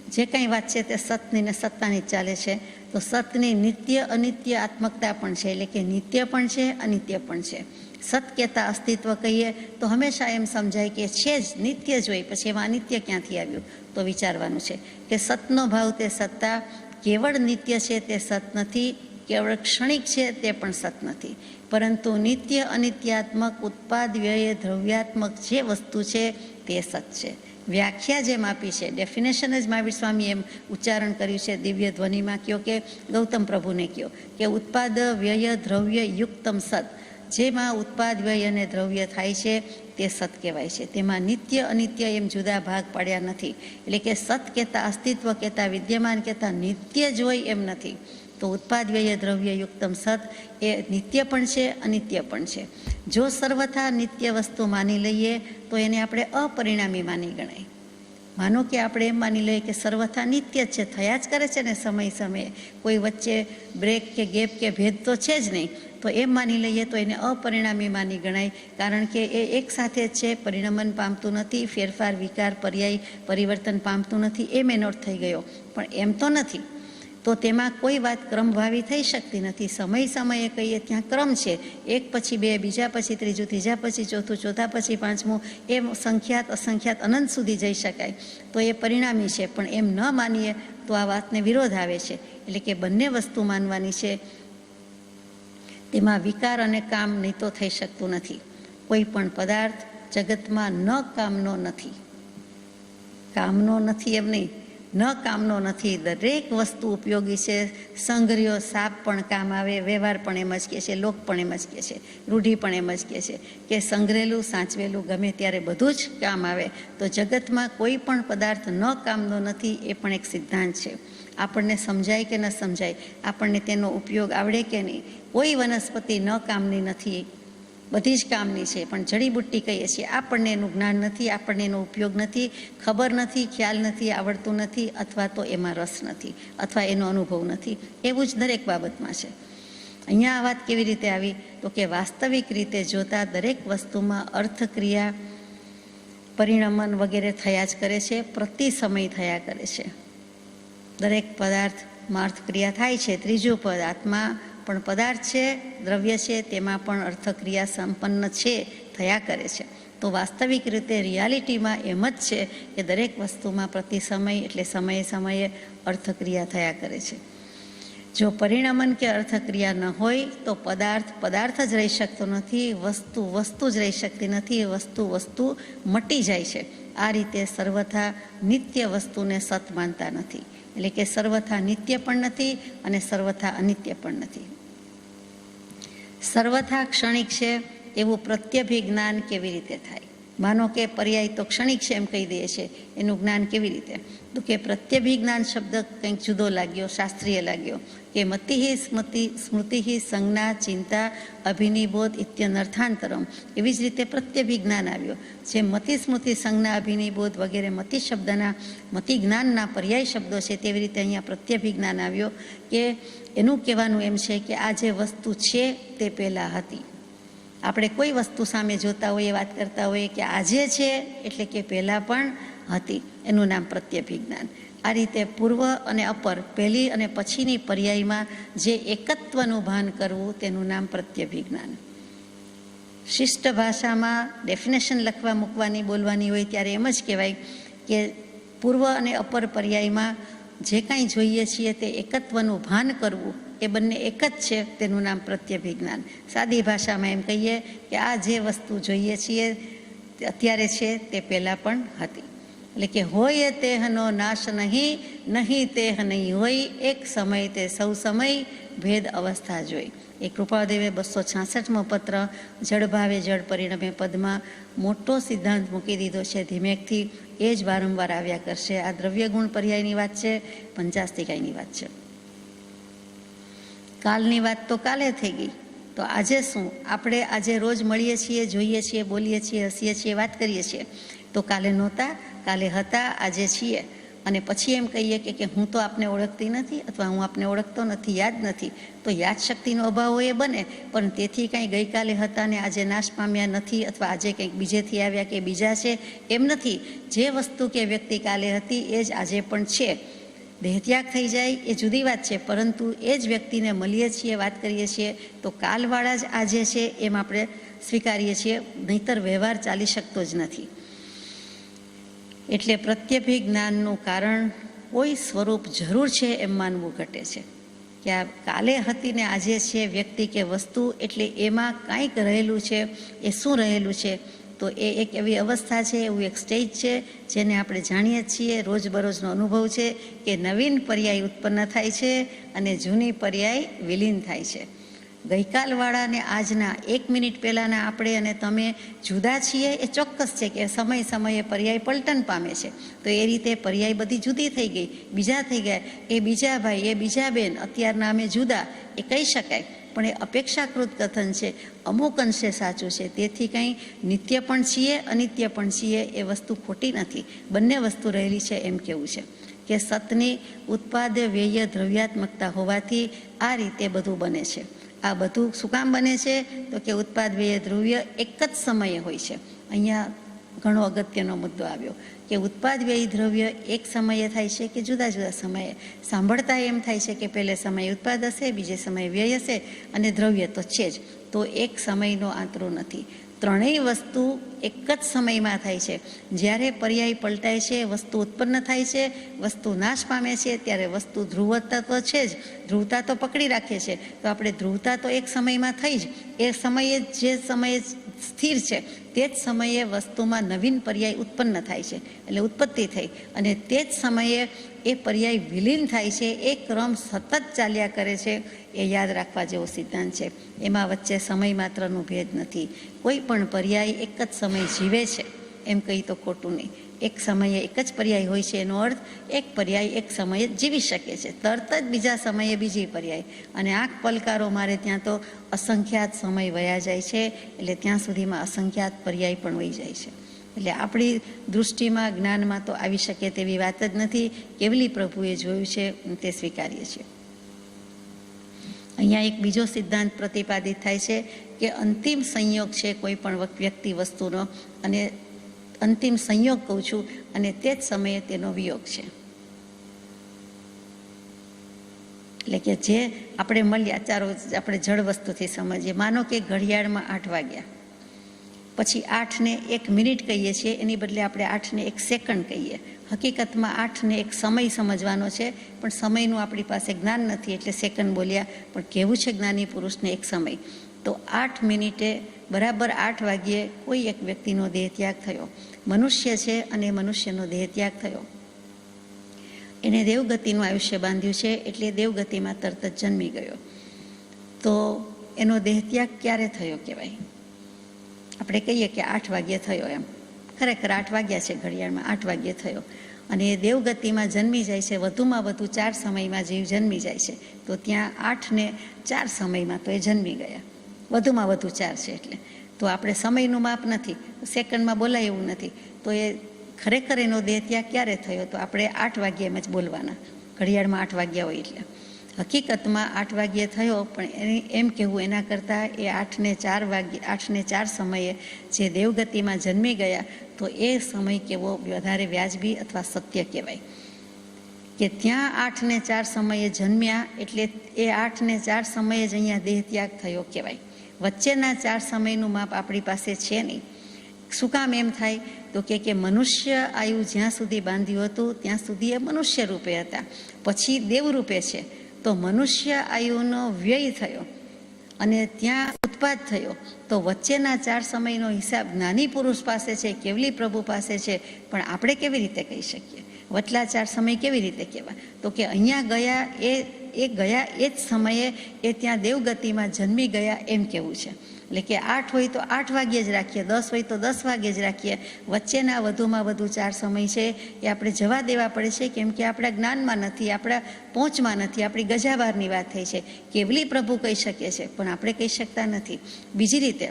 જે કાંઈ વાત છે તે સતની ને સત્તાની જ ચાલે છે. તો સતની નિત્ય અનિત્ય આત્મકતા પણ છે, એટલે કે નિત્ય પણ છે અનિત્ય પણ છે. સત કહેતા અસ્તિત્વ કહીએ તો હંમેશા એમ સમજાય કે છે જ, નિત્ય જ હોય, પછી એમાં અનિત્ય ક્યાંથી આવ્યું તો વિચારવાનું છે કે સતનો ભાવ તે સત્તા કેવળ નિત્ય છે તે સત નથી, કેવળ ક્ષણિક છે તે પણ સત નથી, પરંતુ નિત્ય અનિત્યાત્મક ઉત્પાદ વ્યય દ્રવ્યાત્મક જે વસ્તુ છે તે સત છે. વ્યાખ્યા જેમ આપી છે, ડેફિનેશન જ મહાવીર સ્વામી એમ ઉચ્ચારણ કર્યું છે દિવ્ય ધ્વનિમાં, કયો કે ગૌતમ પ્રભુને કયો કે ઉત્પાદ વ્યય દ્રવ્ય યુક્તમ સત, જેમાં ઉત્પાદ વ્યય અને દ્રવ્ય થાય છે તે સત કહેવાય છે. તેમાં નિત્ય અનિત્ય એમ જુદા ભાગ પાડ્યા નથી, એટલે કે સત કહેતા અસ્તિત્વ કહેતા વિદ્યમાન કહેતા નિત્ય જ હોય એમ નથી. તો ઉત્પાદ વ્યય દ્રવ્ય યુક્તમ સત એ નિત્ય પણ છે અનિત્ય પણ છે. જો સર્વથા નિત્ય વસ્તુ માની લઈએ તો એને આપણે અપરિણામી માની ગણાય. માનો કે આપણે એમ માની લઈએ કે સર્વથા નિત્ય જ છે, થયા જ કરે છે ને સમય સમયે, કોઈ વચ્ચે બ્રેક કે ગેપ કે ભેદ તો છે જ નહીં, તો એમ માની લઈએ તો એને અપરિણામી માની ગણાય, કારણ કે એ એક સાથે જ છે, પરિણમન પામતું નથી, ફેરફાર વિકાર પર્યાય પરિવર્તન પામતું નથી, એમ એનો અર્થ થઈ ગયો. પણ એમ તો નથી, તો તેમાં કોઈ વાત ક્રમભાવી થઈ શકતી નથી. સમય સમયે કહીએ ત્યાં ક્રમ છે, એક પછી બે, બીજા પછી ત્રીજું, ત્રીજા પછી ચોથું, ચોથા પછી પાંચમું, એમ સંખ્યાત અસંખ્યાત અનંત સુધી જઈ શકાય, તો એ પરિણામી છે. પણ એમ ન માનીએ તો આ વાતને વિરોધ આવે છે, એટલે કે બંને વસ્તુ માનવાની છે. તેમાં વિકાર અને કામ નહીં તો થઈ શકતું નથી. કોઈ પણ પદાર્થ જગતમાં ન કામનો નથી, કામનો નથી એમ નહીં, ન કામનો નથી. દરેક વસ્તુ ઉપયોગી છે. સંઘર્યો સાપ પણ કામ આવે, વ્યવહાર પણ એમ જ કહે છે, લોક પણ એમ જ કહે છે, રૂઢિ પણ એમ જ કહે છે કે સંઘરેલું સાચવેલું ગમે ત્યારે બધું જ કામ આવે. તો જગતમાં કોઈ પણ પદાર્થ ન કામનો નથી, એ પણ એક સિદ્ધાંત છે. આપણને સમજાય કે ન સમજાય, આપણને તેનો ઉપયોગ આવડે કે નહીં, કોઈ વનસ્પતિ ન કામની નથી, બધી જ કામની છે. પણ જડીબુટ્ટી કહીએ છીએ, આપણને એનું જ્ઞાન નથી, આપણને એનો ઉપયોગ નથી, ખબર નથી, ખ્યાલ નથી, આવડતું નથી, અથવા તો એમાં રસ નથી, અથવા એનો અનુભવ નથી. એવું જ દરેક બાબતમાં છે. અહીંયા આ વાત કેવી રીતે આવી તો કે વાસ્તવિક રીતે જોતા દરેક વસ્તુમાં અર્થક્રિયા પરિણમન વગેરે થયા જ કરે છે, પ્રતિ સમય થયા કરે છે. દરેક પદાર્થમાં અર્થક્રિયા થાય છે. ત્રીજું પદ આત્મા પણ પદાર્થ છે, દ્રવ્ય છે, તેમાં પણ અર્થક્રિયા સંપન્ન છે, થયા કરે છે. તો વાસ્તવિક રીતે રિયાલિટીમાં એમ જ છે કે દરેક વસ્તુમાં પ્રતિ સમય એટલે સમયે સમયે અર્થક્રિયા થયા કરે છે. જો પરિણમન કે અર્થક્રિયા ન હોય તો પદાર્થ જ રહી શકતો નથી, વસ્તુ જ રહી શકતી નથી, વસ્તુ મટી જાય છે. આ રીતે સર્વથા નિત્ય વસ્તુને સત માનતા નથી, એટલે કે સર્વથા નિત્ય પણ નથી અને સર્વથા અનિત્ય પણ નથી. સર્વથા ક્ષણિક છે એવું પ્રત્યભિજ્ઞાન કેવી રીતે થાય? માનો કે પર્યાય તો ક્ષણિક છે એમ કહી દઈએ છે, એનું જ્ઞાન કેવી રીતે? તો કે પ્રત્યભિજ્ઞાન શબ્દ કંઈક જુદો લાગ્યો, શાસ્ત્રીય લાગ્યો કે મતિહિ સ્મૃતિહિ સંજ્ઞા ચિંતા અભિનિબોધ ઇત્યનર્થાંતરમ. એવી જ રીતે પ્રત્યભિજ્ઞાન આવ્યો, જે મતિ સ્મૃતિ સંજ્ઞા અભિનિબોધ વગેરે મતિ શબ્દના મતિ જ્ઞાનના પર્યાય શબ્દો છે, તેવી રીતે અહીંયા પ્રત્યભિજ્ઞાન આવ્યો કે એનું કહેવાનું એમ છે કે આ જે વસ્તુ છે તે પહેલાં હતી. આપણે કોઈ વસ્તુ સામે જોતા હોઈએ, વાત કરતા હોઈએ કે આજે છે એટલે કે પહેલાં પણ હતી, એનું નામ પ્રત્યભિજ્ઞાન. આ રીતે પૂર્વ અને અપર, પહેલી અને પછીની પર્યાયમાં જે એકત્વનું ભાન કરવું તેનું નામ પ્રત્યભિજ્ઞાન. શિષ્ટ ભાષામાં ડેફિનેશન લખવા મૂકવાની બોલવાની હોય ત્યારે એમ જ કહેવાય કે પૂર્વ અને અપર પર્યાયમાં જે કાંઈ જોઈએ છીએ તે એકત્વનું ભાન કરવું, એ બંને એક જ છે, તેનું નામ પ્રત્યભિજ્ઞાન. સાદી ભાષામાં એમ કહીએ કે આ જે વસ્તુ જોઈએ છીએ અત્યારે છે તે પહેલાં પણ હતી. એટલે કે હોય તેહનો નાશ નહીં, નહીં તેહ નહીં હોય, એક સમય તે સૌ સમય, ભેદ અવસ્થા જોઈ. એ કૃપાદેવે 266મો પત્ર જળ ભાવે જળ પરિણમે પદમાં મોટો સિદ્ધાંત મૂકી દીધો છે. ધીમેકથી એ જ વારંવાર આવ્યા કરશે. આ દ્રવ્ય ગુણ પર્યાયની વાત છે, પંચાસ્તિકાયની વાત છે. કાલની વાત તો કાલે થઈ ગઈ, તો આજે શું? આપણે આજે રોજ મળીએ છીએ, જોઈએ છીએ, બોલીએ છીએ, હસીએ છીએ, વાત કરીએ છીએ. તો કાલે નહોતા, કાલે હતા, આજે છીએ. અને પછી એમ કહીએ કે હું તો આપને ઓળખતી નથી અથવા હું આપને ઓળખતો નથી, યાદ નથી. તો યાદશક્તિનો અભાવ એ બને, પણ તેથી કાંઈ ગઈકાલે હતા ને આજે નાશ પામ્યા નથી અથવા આજે કંઈક બીજેથી આવ્યા કે બીજા છે, એમ નથી. જે વસ્તુ કે વ્યક્તિ કાલે હતી એ જ આજે પણ છે. દેહત્યાગ થઈ જાય એ જુદી વાત છે, પરંતુ એ જ વ્યક્તિને મળીએ છીએ, વાત કરીએ છીએ, તો કાલવાળા જ આજે છે એમ આપણે સ્વીકારીએ છીએ, નહીંતર વ્યવહાર ચાલી શકતો જ નથી. એટલે પ્રત્યભિ જ્ઞાનનું કારણ કોઈ સ્વરૂપ જરૂર છે એમ માનવું ઘટે છે. કે આ કાલે હતી ને આજે છે વ્યક્તિ કે વસ્તુ, એટલે એમાં કાંઈક રહેલું છે. એ શું રહેલું છે? તો એ એક એવી અવસ્થા છે, એવું એક સ્ટેજ છે જેને આપણે જાણીએ છીએ, રોજબરોજનો અનુભવ છે કે નવીન પર્યાય ઉત્પન્ન થાય છે અને જૂની પર્યાય વિલીન થાય છે. ગઈકાલવાળા ને આજના 1 મિનિટ પહેલાંના આપણે અને તમે જુદા છીએ એ ચોક્કસ છે કે સમય સમયે પર્યાય પલટન પામે છે. તો એ રીતે પર્યાય બધી જુદી થઈ ગઈ, બીજા થઈ ગયા. એ બીજા ભાઈ, એ બીજા બેન, અત્યારના અમે જુદા, એ કહી શકાય. પણ એ અપેક્ષાકૃત કથન છે, અમુક અંશે સાચું છે. તેથી કંઈ નિત્ય પણ છીએ, અનિત્ય પણ છીએ, એ વસ્તુ ખોટી નથી. બંને વસ્તુ રહેલી છે એમ કેવું છે કે સતની ઉત્પાદ વ્યય દ્રવ્યાત્મકતા હોવાથી આ રીતે બધું બને છે. આ બધું શું કામ બને છે? તો કે ઉત્પાદ વ્યય દ્રવ્ય એક જ સમયે હોય છે. અહીંયા ઘણો અગત્યનો મુદ્દો આવ્યો કે ઉત્પાદ વ્યય દ્રવ્ય એક સમયે થાય છે કે જુદા જુદા સમયે? સાંભળતા એમ થાય છે કે પહેલે સમય ઉત્પાદ હશે, બીજે સમય વ્યય હશે અને દ્રવ્ય તો છે જ. તો એક સમયનો આંતરો નથી. ત્રણેય વસ્તુ એક જ સમયમાં થાય છે. જ્યારે પર્યાય પલટાય છે, વસ્તુ ઉત્પન્ન થાય છે, વસ્તુ નાશ પામે છે, ત્યારે વસ્તુ ધ્રુવતા તો છે જ, ધ્રુવતા તો પકડી રાખે છે. તો આપણે ધ્રુવતા તો એક સમયમાં થઈ જ, એ સમયે જે સમયે સ્થિર છે તે જ સમયે વસ્તુમાં નવીન પર્યાય ઉત્પન્ન થાય છે, એટલે ઉત્પત્તિ થઈ, અને તે જ સમયે એ પર્યાય વિલીન થાય છે. એ ક્રમ સતત ચાલ્યા કરે છે. એ યાદ રાખવા જેવો સિદ્ધાંત છે. એમાં વચ્ચે સમય માત્રનો ભેદ નથી. કોઈ પણ પર્યાય એક જ સમય જીવે છે એમ કહી તો ખોટું નહીં. એક સમયે એક જ પર્યાય હોય છે, એનો અર્થ એક પર્યાય એક સમયે જીવી શકે છે, તરત જ બીજા સમયે બીજી પર્યાય. અને આંખ પલકારો મારે ત્યાં તો અસંખ્યાત સમય વયા જાય છે, એટલે ત્યાં સુધીમાં અસંખ્યાત પર્યાય પણ વહી જાય છે. એટલે આપણી દૃષ્ટિમાં, જ્ઞાનમાં તો આવી શકે તેવી વાત જ નથી. કેવલી પ્રભુએ જોયું છે તે સ્વીકારીએ છીએ. અહીંયા એક બીજો સિદ્ધાંત પ્રતિપાદિત થાય છે કે અંતિમ સંયોગ છે કોઈ પણ વ્યક્તિ વસ્તુનો, અને અંતિમ સંયોગ કહું છું, અને તે જ સમયે તેનો વિયોગ છે. એટલે કે જે આપણે મળ્યા, ચારો આપણે જળ વસ્તુથી સમજીએ. માનો કે ઘડિયાળમાં 8 વાગ્યા, પછી 8 ને 1 મિનિટ કહીએ છીએ, એની બદલે આપણે 8 ને 1 સેકન્ડ કહીએ. હકીકતમાં 8 ને 1 સમય સમજવાનો છે, પણ સમયનું આપણી પાસે જ્ઞાન નથી એટલે સેકન્ડ બોલ્યા. પણ કેવું છે જ્ઞાની પુરુષને 1 સમય. તો 8 મિનિટે બરાબર 8 વાગ્યે કોઈ એક વ્યક્તિનો દેહ ત્યાગ થયો. મનુષ્ય છે અને મનુષ્યનો દેહ ત્યાગ થયો. એને દેવગતિનું આયુષ્ય બાંધ્યું છે, એટલે દેવગતિમાં તરત જ જન્મી ગયો. તો એનો દેહ ત્યાગ ક્યારે થયો કહેવાય? આપણે કહીએ કે 8 વાગ્યે થયો, એમ ખરેખર 8 વાગ્યા છે ઘડિયાળમાં, 8 વાગ્યે થયો. અને એ દેવગતિમાં જન્મી જાય છે. વધુમાં વધુ 4 સમયમાં જીવ જન્મી જાય છે. તો ત્યાં 8 ને 4 સમયમાં તો એ જન્મી ગયા. વધુમાં વધુ 4 છે એટલે. તો આપણે સમયનું માપ નથી, સેકન્ડમાં બોલાય એવું નથી. તો એ ખરેખર એનો દેહ ત્યાગ ક્યારે થયો? તો આપણે 8 વાગ્યે એમ જ બોલવાના. ઘડિયાળમાં 8 વાગ્યા હોય એટલે. હકીકતમાં 8 વાગ્યે થયો, પણ એમ કહેવું એના કરતાં એ 8 ને 4 સમયે જે દેવગતિમાં જન્મી ગયા, તો એ સમય કેવો વધારે વ્યાજબી અથવા સત્ય કહેવાય. કે ત્યાં 8 ને 4 સમયે જન્મ્યા, એટલે એ 8 ને 4 સમયે જ અહીંયા દેહ ત્યાગ થયો કહેવાય. વચ્ચેના 4 સમયનું માપ આપણી પાસે છે નહીં. શું કામ એમ થાય? તો કે મનુષ્ય આયુ જ્યાં સુધી બાંધ્યું હતું ત્યાં સુધી એ મનુષ્ય રૂપે હતા, પછી દેવ રૂપે છે. તો મનુષ્ય આયુનો વ્યય થયો અને ત્યાં ઉત્પાદ થયો. તો વચ્ચેના 4 સમયનો હિસાબ જ્ઞાની પુરુષ પાસે છે, કેવલી પ્રભુ પાસે છે. પણ આપણે કેવી રીતે કહી શકીએ? વચલા 4 સમય કેવી રીતે કહેવાય? તો કે અહીંયા ગયા એ એ ગયા એ જ સમયે એ ત્યાં દેવગતિમાં જન્મી ગયા એમ કહેવું છે. એટલે કે 8 હોય તો 8 વાગ્યે જ રાખીએ, 10 હોય તો 10 વાગ્યે જ રાખીએ. વચ્ચેના વધુમાં વધુ 4 સમય છે એ આપણે જવા દેવા પડે છે, કેમ કે આપણા જ્ઞાનમાં નથી, આપણા પહોંચમાં નથી, આપણી ગજાબારની વાત થઈ છે. કેવલી પ્રભુ કહી શકે છે, પણ આપણે કહી શકતા નથી. બીજી રીતે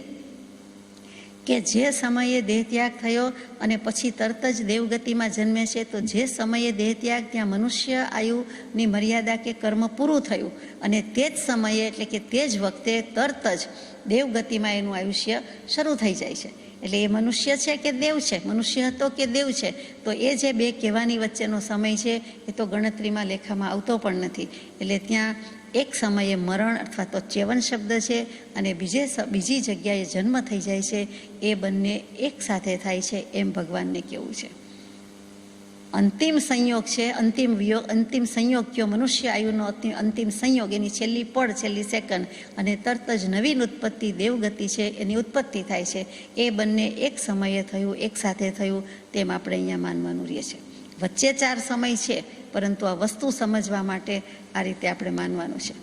કે જે સમયે દેહત્યાગ થયો અને પછી તરત જ દેવગતિમાં જન્મે છે, તો જે સમયે દેહત્યાગ ત્યાં મનુષ્ય આયુની મર્યાદા કે કર્મ પૂરું થયું અને તે જ સમયે એટલે કે તે જ વખતે તરત જ દેવગતિમાં એનું આયુષ્ય શરૂ થઈ જાય છે. એટલે એ મનુષ્ય છે કે દેવ છે, મનુષ્ય હતો કે દેવ છે, તો એ જે બે કહેવાની વચ્ચેનો સમય છે એ તો ગણતરીમાં લેખામાં આવતો પણ નથી. એટલે ત્યાં એક સમયે મરણ અથવા તો ચેવન શબ્દ છે અને બીજી જગ્યાએ જન્મ થઈ જાય છે. એ બંને એક સાથે થાય છે એમ ભગવાનને કહેવું છે. અંતિમ સંયોગ છે, અંતિમ સંયોગ કયો મનુષ્ય આયુનો અંતિમ સંયોગ, એની છેલ્લી પળ, છેલ્લી સેકન્ડ અને તરત જ નવીન ઉત્પત્તિ દેવગતિ છે એની ઉત્પત્તિ થાય છે. એ બંને એક સમયે થયું, એક સાથે થયું તેમ આપણે અહીંયા માનવાનું રહે છે. વચ્ચે 4 સમય છે, પરંતુ આ વસ્તુ સમજવા માટે આ રીતે આપણે માનવાનું છે.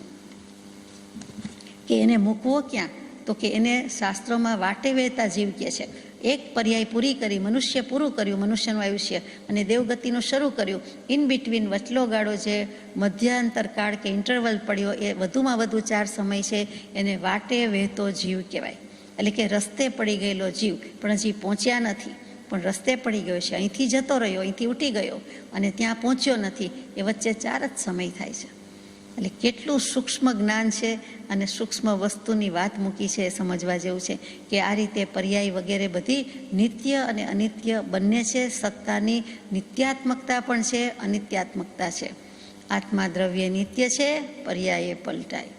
કે એને મૂકવો ક્યાં? તો કે એને શાસ્ત્રોમાં વાટે વહેતા જીવ કહે છે. એક પર્યાય પૂરી કરી, મનુષ્ય પૂરું કર્યું, મનુષ્યનું આયુષ્ય, અને દેવગતિનું શરૂ કર્યું. ઇન બિટવીન વચલો ગાળો જે મધ્યાંતર કાળ કે ઇન્ટરવલ પડ્યો, એ વધુમાં વધુ 4 સમય છે, એને વાટે વહેતો જીવ કહેવાય. એટલે કે રસ્તે પડી ગયેલો જીવ, પણ હજી પહોંચ્યા નથી, પણ રસ્તે પડી ગયો છે, અહીંથી જતો રહ્યો, અહીંથી ઉઠી ગયો અને ત્યાં પહોંચ્યો નથી. એ વચ્ચે 4 જ સમય થાય છે. એટલે કેટલું સૂક્ષ્મ જ્ઞાન છે અને સૂક્ષ્મ વસ્તુની વાત મૂકી છે એ સમજવા જેવું છે. કે આ રીતે પર્યાય વગેરે બધી નિત્ય અને અનિત્ય બંને છે. સત્તાની નિત્યાત્મકતા પણ છે, અનિત્યાત્મકતા છે. આત્મા દ્રવ્ય નિત્ય છે, પર્યાય પલટાય.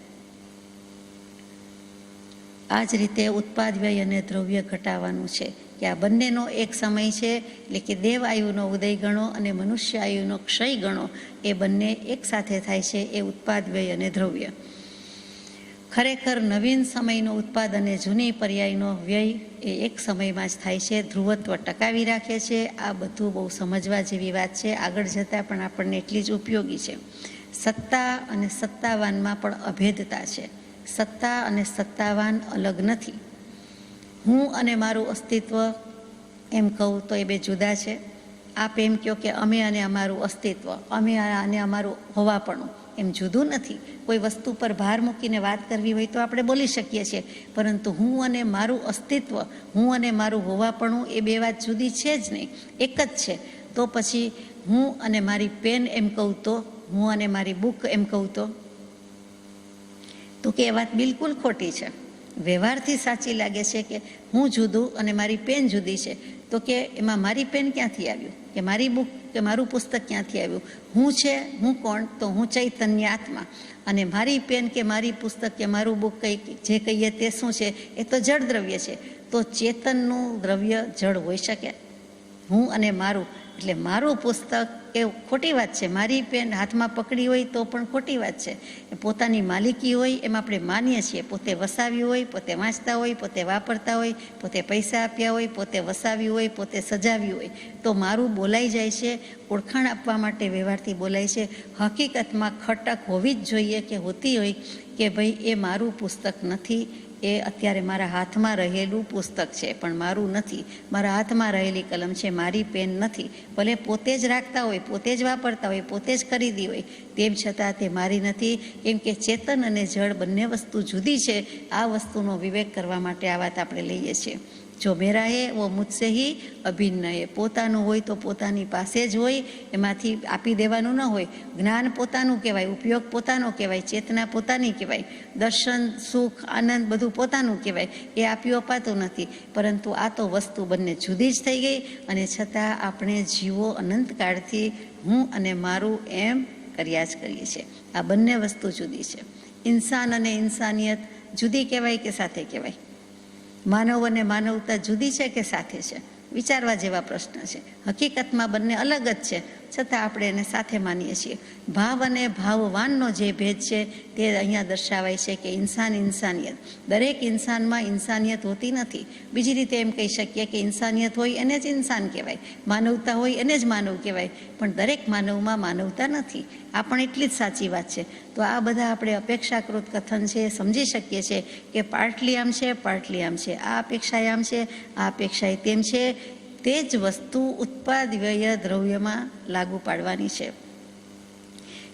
આ જ રીતે ઉત્પાદ વ્યય અને દ્રવ્ય ઘટાવાનું છે કે આ બંનેનો એક સમય છે. એટલે કે દેવ આયુનો ઉદય ગણો અને મનુષ્ય આયુનો ક્ષય ગણો, એ બંને એક સાથે થાય છે. એ ઉત્પાદ વ્યય અને દ્રવ્ય. ખરેખર નવીન સમયનો ઉત્પાદ અને જૂની પર્યાયનો વ્યય એ એક સમયમાં જ થાય છે. ધ્રુવત્વ ટકાવી રાખે છે. આ બધું બહુ સમજવા જેવી વાત છે. આગળ જતાં પણ આપણને એટલી જ ઉપયોગી છે. સત્તા અને સત્તાવાનમાં પણ અભેદતા છે. સત્તા અને સત્તાવાન અલગ નથી. હું અને મારું અસ્તિત્વ એમ કહું તો એ બે જુદા છે. આપ એમ કહો કે અમે અને અમારું અસ્તિત્વ, અમે અને અમારું હોવાપણું, એમ જુદું નથી. કોઈ વસ્તુ પર ભાર મૂકીને વાત કરવી હોય તો આપણે બોલી શકીએ છીએ, પરંતુ હું અને મારું અસ્તિત્વ, હું અને મારું હોવાપણું, એ બે વાત જુદી છે જ નહીં, એક જ છે. તો પછી હું અને મારી પેન એમ કહું તો, હું અને મારી બુક એમ કહું તો કે એ વાત બિલકુલ ખોટી છે. વ્યવહારથી સાચી લાગે છે કે હું જુદું અને મારી પેન જુદી છે, તો કે એમાં મારી પેન ક્યાંથી આવ્યું, કે મારી બુક કે મારું પુસ્તક ક્યાંથી આવ્યું? હું છે, હું કોણ? તો હું ચૈતન્ય આત્મા. અને મારી પેન કે મારી પુસ્તક કે મારું બુક જે કહીએ તે શું છે? એ તો જળ દ્રવ્ય છે. તો ચેતનનું દ્રવ્ય જળ હોઈ શકે? હું અને મારું એટલે મારું પુસ્તક એ ખોટી વાત છે. મારી પેન હાથમાં પકડી હોય તો પણ ખોટી વાત છે. પોતાની માલિકી હોય એમ આપણે માનીએ છીએ. પોતે વસાવ્યું હોય, પોતે વાંચતા હોય, પોતે વાપરતા હોય, પોતે પૈસા આપ્યા હોય, પોતે વસાવ્યું હોય, પોતે સજાવ્યું હોય, તો મારું બોલાઈ જાય છે. ઓળખાણ આપવા માટે વ્યવહારથી બોલાય છે. હકીકતમાં ખટક હોવી જ જોઈએ કે હોતી હોય કે ભાઈ એ મારું પુસ્તક નથી, એ અત્યારે મારા હાથમાં રહેલું પુસ્તક છે પણ મારું નથી. મારા હાથમાં રહેલી કલમ છે, મારી પેન નથી. ભલે પોતે જ રાખતા હોય, પોતે જ વાપરતા હોય, પોતે જ ખરીદી હોય, તેમ છતાં તે મારી નથી. કેમ કે ચેતન અને જળ બંને વસ્તુ જુદી છે. આ વસ્તુનો વિવેક કરવા માટે આ વાત આપણે લઈએ છીએ. જો મેરા હે વો મુझसे ही અભિન્ન હે. પોતાનું હોય તો પોતાની પાસે જ હોય, એમાંથી આપી દેવાનું ન હોય. જ્ઞાન પોતાનું કહેવાય, ઉપયોગ પોતાનો કહેવાય, ચેતના પોતાની કહેવાય, દર્શન, સુખ, આનંદ બધું પોતાનું કહેવાય. એ આપ્યું અપાતું નથી. પરંતુ આ તો વસ્તુ બંને જુદી જ થઈ ગઈ અને છતાં આપણે જીવો અનંતકાળથી હું અને મારું એમ કર્યા જ કરીએ છીએ. આ બંને વસ્તુ જુદી છે. ઇન્સાન અને ઇન્સાનિયત જુદી કહેવાય કે સાથે કહેવાય? માનવ અને માનવતા જુદી છે કે સાથે છે? વિચારવા જેવા પ્રશ્ન છે. હકીકતમાં બંને અલગ જ છે, છતાં આપણે એને સાથે માનીએ છીએ. ભાવ અને ભાવવાનનો જે ભેદ છે તે અહીંયા દર્શાવાય છે કે ઇન્સાનિયત. દરેક ઇન્સાનમાં ઇન્સાનિયત હોતી નથી. બીજી રીતે એમ કહી શકીએ કે ઇન્સાનિયત હોય એને જ ઇન્સાન કહેવાય, માનવતા હોય એને જ માનવ કહેવાય, પણ દરેક માનવમાં માનવતા નથી. આ પણ એટલી જ સાચી વાત છે. તો આ બધા આપણે અપેક્ષાકૃત કથન છે સમજી શકીએ છીએ કે પાર્ટલી આમ છે, પાર્ટલી આમ છે, આ અપેક્ષાએ આમ છે, આ અપેક્ષાએ તેમ છે. તે જ વસ્તુ ઉત્પાદ વ્યય દ્રવ્યમાં લાગુ પાડવાની છે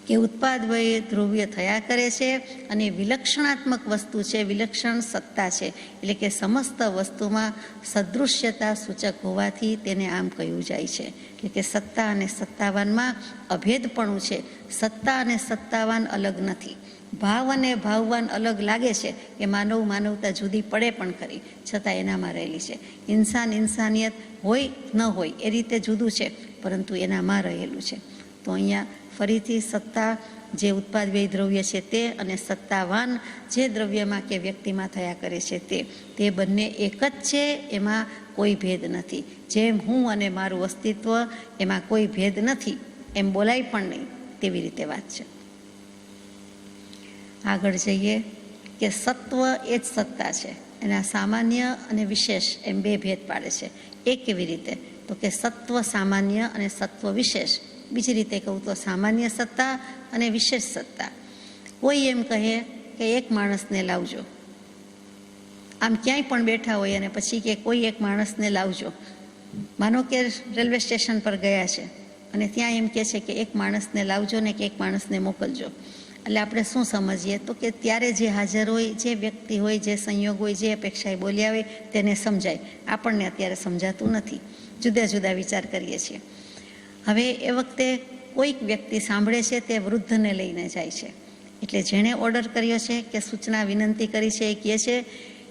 કે ઉત્પાદ વ્યય દ્રવ્ય થયા કરે છે અને વિલક્ષણાત્મક વસ્તુ છે, વિલક્ષણ સત્તા છે, એટલે કે સમસ્ત વસ્તુમાં સદૃશ્યતા સૂચક હોવાથી તેને આમ કહ્યું જાય છે. એટલે કે સત્તા અને સત્તાવાનમાં અભેદપણું છે. સત્તા અને સત્તાવાન અલગ નથી. ભાવ અને ભાવવાન અલગ લાગે છે કે માનવતા જુદી પડે પણ ખરી, છતાં એનામાં રહેલી છે. ઇન્સાનિયત હોય ન હોય એ રીતે જુદું છે, પરંતુ એનામાં રહેલું છે. તો અહીંયા ફરીથી સત્તા જે ઉત્પાદ વ્યય દ્રવ્ય છે તે અને સત્તાવાન જે દ્રવ્યમાં કે વ્યક્તિમાં થયા કરે છે તે બંને એક જ છે, એમાં કોઈ ભેદ નથી. જેમ હું અને મારું અસ્તિત્વ એમાં કોઈ ભેદ નથી એમ બોલાય પણ નહીં, તેવી રીતે વાત છે. આગળ જઈએ કે સત્વ એ જ સત્તા છે. એના સામાન્ય અને વિશેષ એમ બે ભેદ પાડે છે. એ કેવી રીતે? તો કે સત્વ સામાન્ય અને સત્વ વિશેષ. બીજી રીતે કહું તો સામાન્ય સત્તા અને વિશેષ સત્તા. કોઈ એમ કહે કે એક માણસને લાવજો, આમ ક્યાંય પણ બેઠા હોય અને પછી કે કોઈ એક માણસને લાવજો. માનો કે રેલવે સ્ટેશન પર ગયા છે અને ત્યાં એમ કહે છે કે એક માણસને લાવજો ને કે એક માણસને મોકલજો. એટલે આપણે શું સમજીએ તો કે ત્યારે જે હાજર હોય, જે વ્યક્તિ હોય, જે સંયોગ હોય, જે અપેક્ષાએ બોલ્યા હોય તેને સમજાય. આપણને અત્યારે સમજાતું નથી, જુદા જુદા વિચાર કરીએ છીએ. હવે એ વખતે કોઈક વ્યક્તિ સાંભળે છે, તે વૃદ્ધને લઈને જાય છે. એટલે જેણે ઓર્ડર કર્યો છે કે સૂચના વિનંતી કરી છે એ કહે છે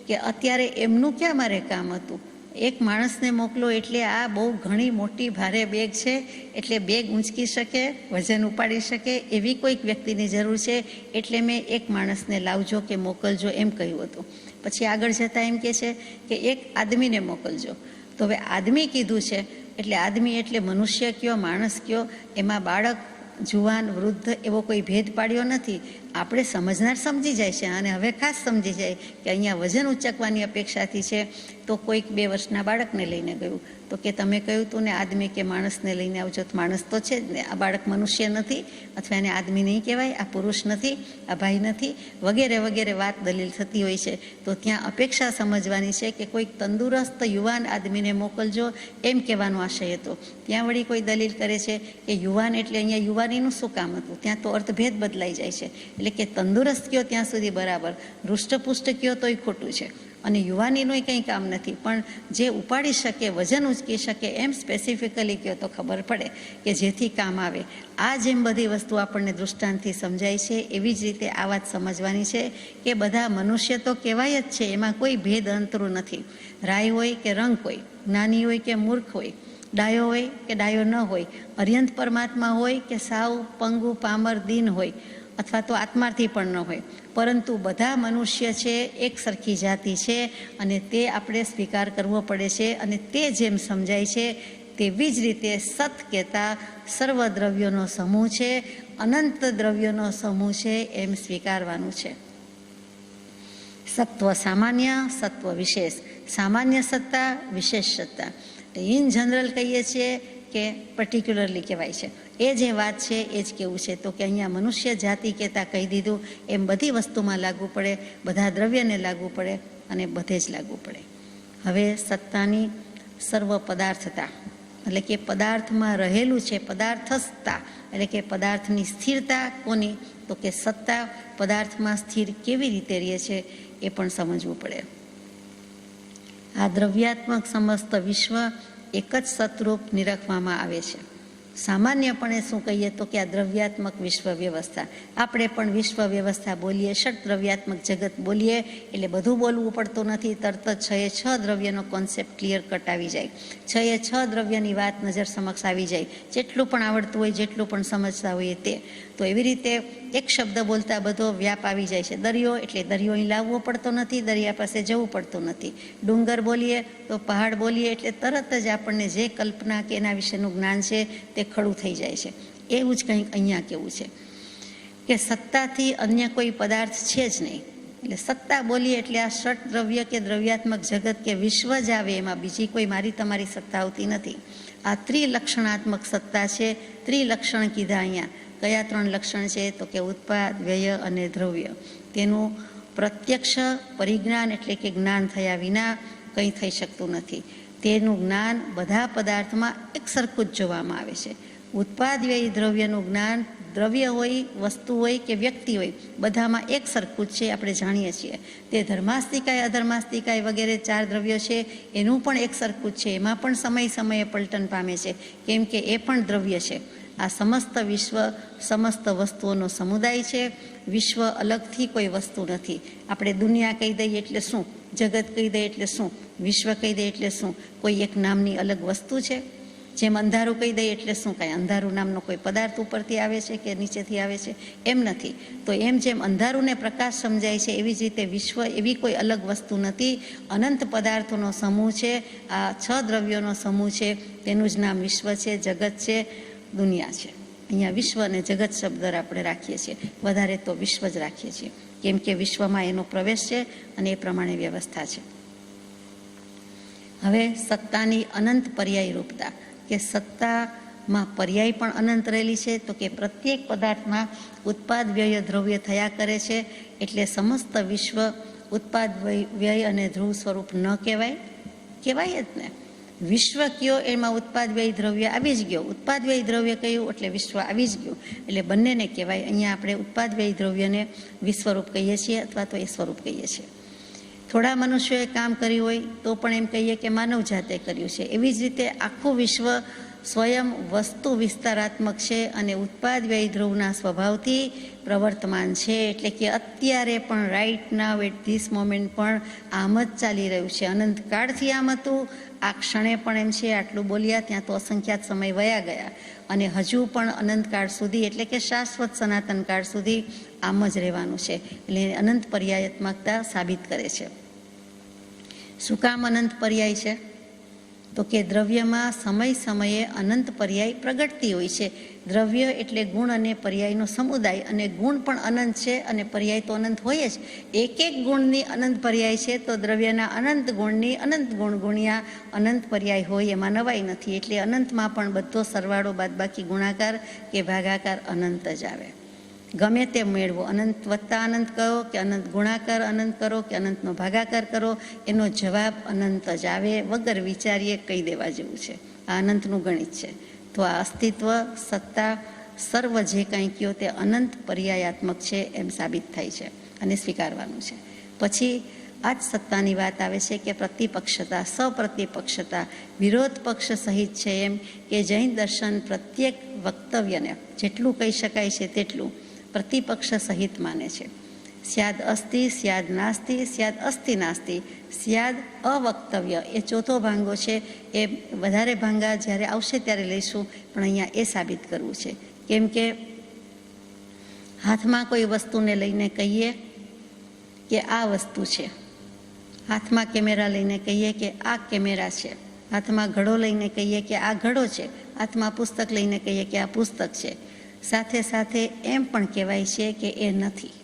કે અત્યારે એમનું ક્યાં મારે કામ હતું, એક માણસને મોકલો એટલે આ બહુ ઘણી મોટી ભારે બેગ છે, એટલે બેગ ઊંચકી શકે, વજન ઉપાડી શકે એવી કોઈક વ્યક્તિની જરૂર છે, એટલે મેં એક માણસને લાવજો કે મોકલજો એમ કહ્યું હતું. પછી આગળ જતાં એમ કહે છે કે એક આદમીને મોકલજો. તો હવે આદમી કીધું છે એટલે આદમી એટલે મનુષ્ય કયો, માણસ કયો, એમાં બાળક, જુવાન, વૃદ્ધ એવો કોઈ ભેદ પાડ્યો નથી. આપણે સમજનાર સમજી જાય છે. અને હવે ખાસ સમજી જાય કે અહીંયા વજન ઉચકવાની અપેક્ષાથી છે તો કોઈક 2 વર્ષના બાળકને લઈને ગયું તો કે તમે કહ્યું તું ને આદમી કે માણસને લઈને આવજો, તો માણસ તો છે જ ને, આ બાળક મનુષ્ય નથી, અથવા એને આદમી નહીં કહેવાય, આ પુરુષ નથી, આ ભાઈ નથી, વગેરે વગેરે વાત દલીલ થતી હોય છે. તો ત્યાં અપેક્ષા સમજવાની છે કે કોઈક તંદુરસ્ત યુવાન આદમીને મોકલજો એમ કહેવાનો આશય હતો. ત્યાં વળી કોઈ દલીલ કરે છે કે યુવાન એટલે અહીંયા યુવાનીનું શું કામ હતું? ત્યાં તો અર્થભેદ બદલાઈ જાય છે. એટલે કે તંદુરસ્ત કયો ત્યાં સુધી બરાબર, હૃષ્ટપુષ્ટ કયો તોય ખોટું છે, અને યુવાનીનું કંઈ કામ નથી, પણ જે ઉપાડી શકે, વજન ઉચકી શકે એમ સ્પેસિફિકલી કહો તો ખબર પડે કે જેથી કામ આવે. આ જેમ બધી વસ્તુ આપણને દૃષ્ટાંતથી સમજાય છે એવી જ રીતે આ વાત સમજવાની છે કે બધા મનુષ્ય તો કહેવાય જ છે, એમાં કોઈ ભેદ અંતરું નથી. રાય હોય કે રંગ હોય, જ્ઞાની હોય કે મૂર્ખ હોય, ડાયો હોય કે ડાયો ન હોય, અર્યંત પરમાત્મા હોય કે સાવ પંગુ પામર દીન હોય, અથવા તો આત્માર્થી પણ ન હોય, પરંતુ બધા મનુષ્ય છે, એક સરખી જાતિ છે અને તે આપણે સ્વીકાર કરવો પડે છે. અને તે જેમ સમજાય છે તેવી જ રીતે સત કહેતા સર્વ દ્રવ્યોનો સમૂહ છે, અનંત દ્રવ્યોનો સમૂહ છે એમ સ્વીકારવાનું છે. સત્વ સામાન્ય, સત્વ વિશેષ. સામાન્ય સત્તા, વિશેષ સત્તા. ઇન જનરલ કહીએ છીએ કે પર્ટિક્યુલરલી કહેવાય છે. એ જે વાત છે એ જ કેવું છે. તો કે અહીંયા મનુષ્ય જાતિ કહેતા કહી દીધું એમ બધી વસ્તુમાં લાગુ પડે, બધા દ્રવ્યને લાગુ પડે અને બધે જ લાગુ પડે. હવે સત્તાની સર્વ પદાર્થતા, એટલે કે પદાર્થમાં રહેલું છે, પદાર્થસ્થતા એટલે કે પદાર્થની સ્થિરતા કોની? તો કે સત્તા પદાર્થમાં સ્થિર કેવી રીતે રહે છે એ પણ સમજવું પડે. આ દ્રવ્યાત્મક સમસ્ત વિશ્વ એક જ સતરૂપ નિરખવામાં આવે છે. સામાન્યપણે શું કહીએ તો કે આ દ્રવ્યાત્મક વિશ્વ વ્યવસ્થા, આપણે પણ વિશ્વ વ્યવસ્થા બોલીએ, ષટ દ્રવ્યાત્મક જગત બોલીએ એટલે બધું બોલવું પડતું નથી, તરત જ 6 દ્રવ્યનો કોન્સેપ્ટ ક્લિયર કટ આવી જાય. 6 દ્રવ્યની વાત નજર સમક્ષ આવી જાય, જેટલું પણ આવડતું હોય, જેટલું પણ સમજતા હોઈએ તે. તો એવી રીતે એક શબ્દ બોલતા બધો વ્યાપ આવી જાય છે. દરિયો એટલે દરિયો અહીં લાવવો પડતો નથી, દરિયા પાસે જવું પડતું નથી. ડુંગર બોલીએ તો પહાડ બોલીએ એટલે તરત જ આપણને જે કલ્પના કે એના વિશેનું જ્ઞાન છે તે ખડું થઈ જાય છે. એવું જ કંઈક અહીંયા કેવું છે કે સત્તાથી અન્ય કોઈ પદાર્થ છે જ નહીં. એટલે સત્તા બોલીએ એટલે આ ષટ દ્રવ્ય કે દ્રવ્યાત્મક જગત કે વિશ્વ જ આવે, એમાં બીજી કોઈ મારી તમારી સત્તા આવતી નથી. આ ત્રિલક્ષણાત્મક સત્તા છે. ત્રિલક્ષણ કીધા અહીંયા. કયા 3 લક્ષણ છે? તો કે ઉત્પાદ, વ્યય અને દ્રવ્ય. તેનું પ્રત્યક્ષ પરિજ્ઞાન એટલે કે જ્ઞાન થયા વિના કંઈ થઈ શકતું નથી. તેનું જ્ઞાન બધા પદાર્થમાં એક સરખું જ જોવામાં આવે છે. ઉત્પાદ, વ્યય, દ્રવ્યનું જ્ઞાન દ્રવ્ય હોય, વસ્તુ હોય કે વ્યક્તિ હોય, બધામાં એક સરખું જ છે, આપણે જાણીએ છીએ. તે ધર્માસ્તિકાય, અધર્માસ્તિકાય વગેરે 4 દ્રવ્યો છે, એનું પણ એક સરખું જ છે. એમાં પણ સમય સમયે પલટન પામે છે, કેમ કે એ પણ દ્રવ્ય છે. આ સમસ્ત વિશ્વ સમસ્ત વસ્તુઓનો સમુદાય છે. વિશ્વ અલગથી કોઈ વસ્તુ નથી. આપણે દુનિયા કહી દઈએ એટલે શું? જગત કહી દઈએ એટલે શું? વિશ્વ કહી દઈએ એટલે શું? કોઈ એક નામની અલગ વસ્તુ છે? જેમ અંધારું કહી દઈએ એટલે શું? કાંઈ અંધારું નામનો કોઈ પદાર્થ ઉપરથી આવે છે કે નીચેથી આવે છે? એમ નથી. તો એમ જેમ અંધારુંને પ્રકાશ સમજાય છે, એવી જ રીતે વિશ્વ એવી કોઈ અલગ વસ્તુ નથી. અનંત પદાર્થોનો સમૂહ છે. આ 6 દ્રવ્યોનો સમૂહ છે. તેનું જ નામ વિશ્વ છે, જગત છે, દુનિયા છે. અહીંયા વિશ્વ અને જગત શબ્દ આપણે રાખીએ છીએ. વધારે તો વિશ્વ જ રાખીએ છીએ, કેમ કે વિશ્વમાં એનો પ્રવેશ છે અને એ પ્રમાણે વ્યવસ્થા છે. હવે સત્તાની અનંત પર્યાય રૂપતા, કે સત્તામાં પર્યાય પણ અનંત રહેલી છે. તો કે પ્રત્યેક પદાર્થમાં ઉત્પાદ, વ્યય, દ્રવ્ય થયા કરે છે. એટલે સમસ્ત વિશ્વ ઉત્પાદ, વ્યય અને ધ્રુવ સ્વરૂપ ન કહેવાય? કહેવાય જ ને. વિશ્વ કયો એમાં ઉત્પાદ, વ્યય, દ્રવ્ય આવી જ ગયો. ઉત્પાદ, વ્યય, દ્રવ્ય કહ્યું એટલે વિશ્વ આવી જ ગયું. એટલે બંનેને કહેવાય. અહીંયા આપણે ઉત્પાદ, વ્યય, દ્રવ્યને વિસ્વરૂપ કહીએ છીએ અથવા તો એ સ્વરૂપ કહીએ છીએ. થોડા મનુષ્યોએ કામ કર્યું હોય તો પણ એમ કહીએ કે માનવ જાતે કર્યું છે. એવી જ રીતે આખું વિશ્વ સ્વયં વસ્તુ વિસ્તારાત્મક છે અને ઉત્પાદ, વ્યય, ધ્રુવના સ્વભાવથી પ્રવર્તમાન છે. એટલે કે અત્યારે પણ right now at this moment પણ આમ જ ચાલી રહ્યું છે. અનંતકાળથી આમ હતું, આ ક્ષણે પણ એમ છે. આટલું બોલ્યા ત્યાં તો અસંખ્યાત સમય વયા ગયા અને હજુ પણ અનંતકાળ સુધી એટલે કે શાશ્વત સનાતન કાળ સુધી આમ જ રહેવાનું છે. એટલે અનંત પર્યાયાત્મકતા સાબિત કરે છે. શું કામ અનંત પર્યાય છે? તો કે દ્રવ્યમાં સમય સમયે અનંત પર્યાય પ્રગટતી હોય છે. દ્રવ્ય એટલે ગુણ અને પર્યાયનો સમુદાય, અને ગુણ પણ અનંત છે અને પર્યાય તો અનંત હોય જ. એક એક ગુણની અનંત પર્યાય છે, તો દ્રવ્યના અનંત ગુણની અનંત ગુણ ગુણ્યા અનંત પર્યાય હોય, એમાં નવાઈ નથી. એટલે અનંતમાં પણ બધો સરવાળો, બાદબાકી, ગુણાકાર કે ભાગાકાર અનંત જ આવે. ગમે તે મેળવો, અનંત વત્તા અનંત કહો કે અનંત ગુણાકાર અનંત કરો કે અનંતનો ભાગાકાર કરો, એનો જવાબ અનંત જ આવે. વગર વિચારીએ કહી દેવા જેવું છે. આ અનંતનું ગણિત છે. તો આ અસ્તિત્વ, સત્તા, સર્વ જે કાંઈ કહ્યો તે અનંત પર્યાયાત્મક છે એમ સાબિત થાય છે અને સ્વીકારવાનું છે. પછી આ જ સત્તાની વાત આવે છે કે પ્રતિપક્ષતા, સપ્રતિપક્ષતા, વિરોધ પક્ષ સહિત છે. એમ કે જૈન દર્શન પ્રત્યેક વક્તવ્યને જેટલું કહી શકાય છે તેટલું પ્રતિપક્ષ સહિત માને છે. સ્યાદ અસ્તિ, સ્યાદ નાસ્તિ, સ્યાદ અસ્તિ નાસ્તિ, સ્યાદ અવક્તવ્ય એ 4થો ભાંગો છે. એ વધારે ભાંગા જ્યારે આવશે ત્યારે લઈશું, પણ અહીંયા એ સાબિત કરવું છે. કેમ કે હાથમાં કોઈ વસ્તુને લઈને કહીએ કે આ વસ્તુ છે, હાથમાં કેમેરા લઈને કહીએ કે આ કેમેરા છે, હાથમાં ઘડો લઈને કહીએ કે આ ઘડો છે, હાથમાં પુસ્તક લઈને કહીએ કે આ પુસ્તક છે. સાથે સાથે એમ પણ કહેવાય છે કે એ નથી.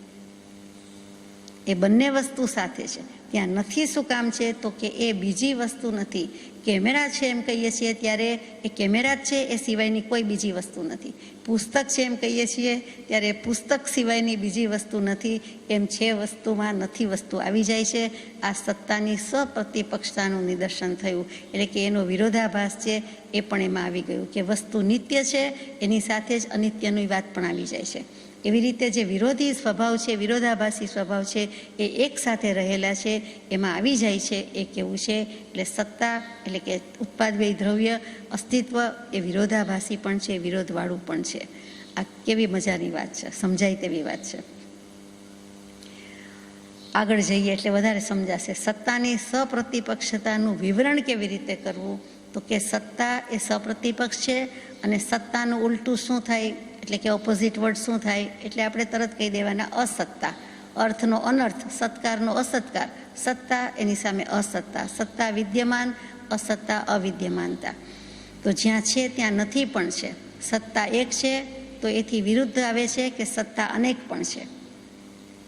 એ બંને વસ્તુ સાથે છે. ત્યાં નથી શું કામ છે? તો કે એ બીજી વસ્તુ નથી. કેમેરા છે એમ કહીએ છીએ ત્યારે એ કેમેરા જ છે, એ સિવાયની કોઈ બીજી વસ્તુ નથી. પુસ્તક છે એમ કહીએ છીએ ત્યારે પુસ્તક સિવાયની બીજી વસ્તુ નથી. એમ છે વસ્તુમાં નથી વસ્તુ આવી જાય છે. આ સત્તાની સપ્રતિપક્ષતાનું નિદર્શન થયું. એટલે કે એનો વિરોધાભાસ છે એ પણ એમાં આવી ગયું કે વસ્તુ નિત્ય છે, એની સાથે જ અનિત્યની વાત પણ આવી જાય છે. એવી રીતે જે વિરોધી સ્વભાવ છે, વિરોધાભાસી સ્વભાવ છે, એ એક સાથે રહેલા છે, એમાં આવી જાય છે. એ કેવું છે? એટલે સત્તા એટલે કે ઉત્પાદ, વ્યય, દ્રવ્ય, અસ્તિત્વ એ વિરોધાભાસી પણ છે, વિરોધવાળું પણ છે. આ કેવી મજાની વાત છે, સમજાય તેવી વાત છે. આગળ જઈએ એટલે વધારે સમજાશે. સત્તાની સપ્રતિપક્ષતાનું વિવરણ કેવી રીતે કરવું? તો કે સત્તા એ સપ્રતિપક્ષ છે અને સત્તાનું ઉલટું શું થાય? એટલે કે ઓપોઝિટ વર્ડ શું થાય, એટલે આપણે તરત કહી દેવાના અસત્તા. અર્થનો અનર્થ, સત્કારનો અસત્કાર, સત્તા એની સામે અસત્તા, સત્તા વિદ્યમાન, અસત્તા અવિદ્યમાનતા. તો જ્યાં છે ત્યાં નથી પણ છે. સત્તા એક છે તો એથી વિરુદ્ધ આવે છે કે સત્તા અનેક પણ છે.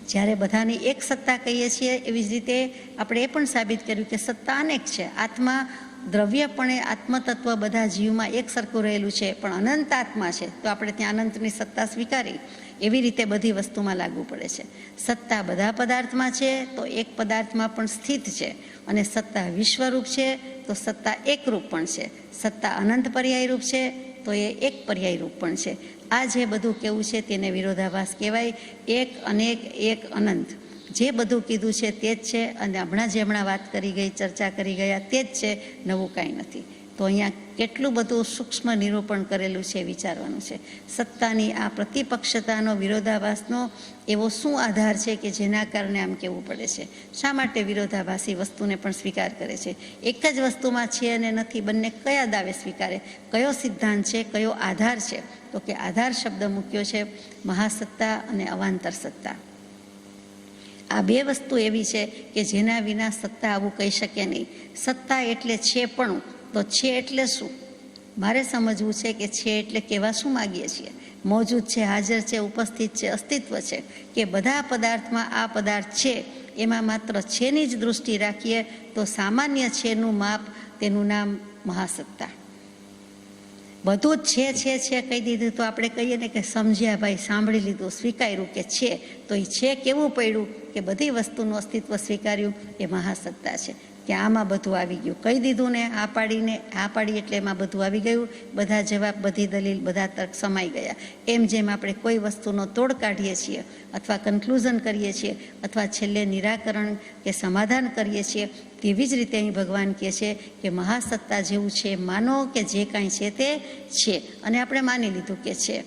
જ્યારે બધાની એક સત્તા કહીએ છીએ એવી જ રીતે આપણે એ પણ સાબિત કર્યું કે સત્તા અનેક છે. આત્મા દ્રવ્યપણે આત્મતત્વ બધા જીવમાં એક સરખું રહેલું છે, પણ અનંત આત્મા છે તો આપણે ત્યાં અનંતની સત્તા સ્વીકારી. એવી રીતે બધી વસ્તુમાં લાગુ પડે છે. સત્તા બધા પદાર્થમાં છે તો એક પદાર્થમાં પણ સ્થિત છે, અને સત્તા વિશ્વરૂપ છે તો સત્તા એકરૂપ પણ છે. સત્તા અનંત પર્યાયરૂપ છે તો એ એક પર્યાયરૂપ પણ છે. આ જે બધું કેવું છે તેને વિરોધાભાસ કહેવાય. એક અનેક, એક અનંત, જે બધું કીધું છે તે જ છે, અને હમણાં વાત કરી ગઈ, ચર્ચા કરી ગયા તે જ છે, નવું કાંઈ નથી. તો અહીંયા કેટલું બધું સૂક્ષ્મ નિરૂપણ કરેલું છે, વિચારવાનું છે. સત્તાની આ પ્રતિપક્ષતાનો, વિરોધાભાસનો એવો શું આધાર છે કે જેના કારણે આમ કહેવું પડે છે? શા માટે વિરોધાભાસી વસ્તુને પણ સ્વીકાર કરે છે? એક જ વસ્તુમાં છે અને નથી, બંને કયા દાવે સ્વીકારે? કયો સિદ્ધાંત છે, કયો આધાર છે? તો કે આધાર શબ્દ મૂક્યો છે મહાસત્તા અને અવાંતર સત્તા. આ બે વસ્તુ એવી છે કે જેના વિના સત્તા આવું કહી શકે નહીં. સત્તા એટલે છે પણ, તો છે એટલે શું? મારે સમજવું છે કે છે એટલે કહેવા શું માગીએ છીએ? મોજૂદ છે, હાજર છે, ઉપસ્થિત છે, અસ્તિત્વ છે, કે બધા પદાર્થમાં આ પદાર્થ છે, એમાં માત્ર છેની જ દૃષ્ટિ રાખીએ તો સામાન્ય છેનું માપ, તેનું નામ મહાસત્તા. બધું જ છે કહી દીધું તો આપણે કહીએ ને કે સમજ્યા ભાઈ, સાંભળી લીધું, સ્વીકાર્યું કે છે. તો એ છે કેવું પડ્યું કે બધી વસ્તુનું અસ્તિત્વ સ્વીકાર્યું, એ મહાસત્તા છે. કે આમાં બધું આવી ગયું, કહી દીધું ને, આ પાડી એટલે એમાં બધું આવી ગયું. બધા જવાબ, બધી દલીલ, બધા તર્ક સમાઈ ગયા. એમ જેમ આપણે કોઈ વસ્તુનો તોડ કાઢીએ છીએ અથવા કન્ક્લુઝન કરીએ છીએ અથવા છેલ્લે નિરાકરણ કે સમાધાન કરીએ છીએ, તેવી જ રીતે અહીં ભગવાન કહે છે કે મહાસત્તા જેવું છે માનો કે જે કાંઈ છે તે છે, અને આપણે માની લીધું કે છે.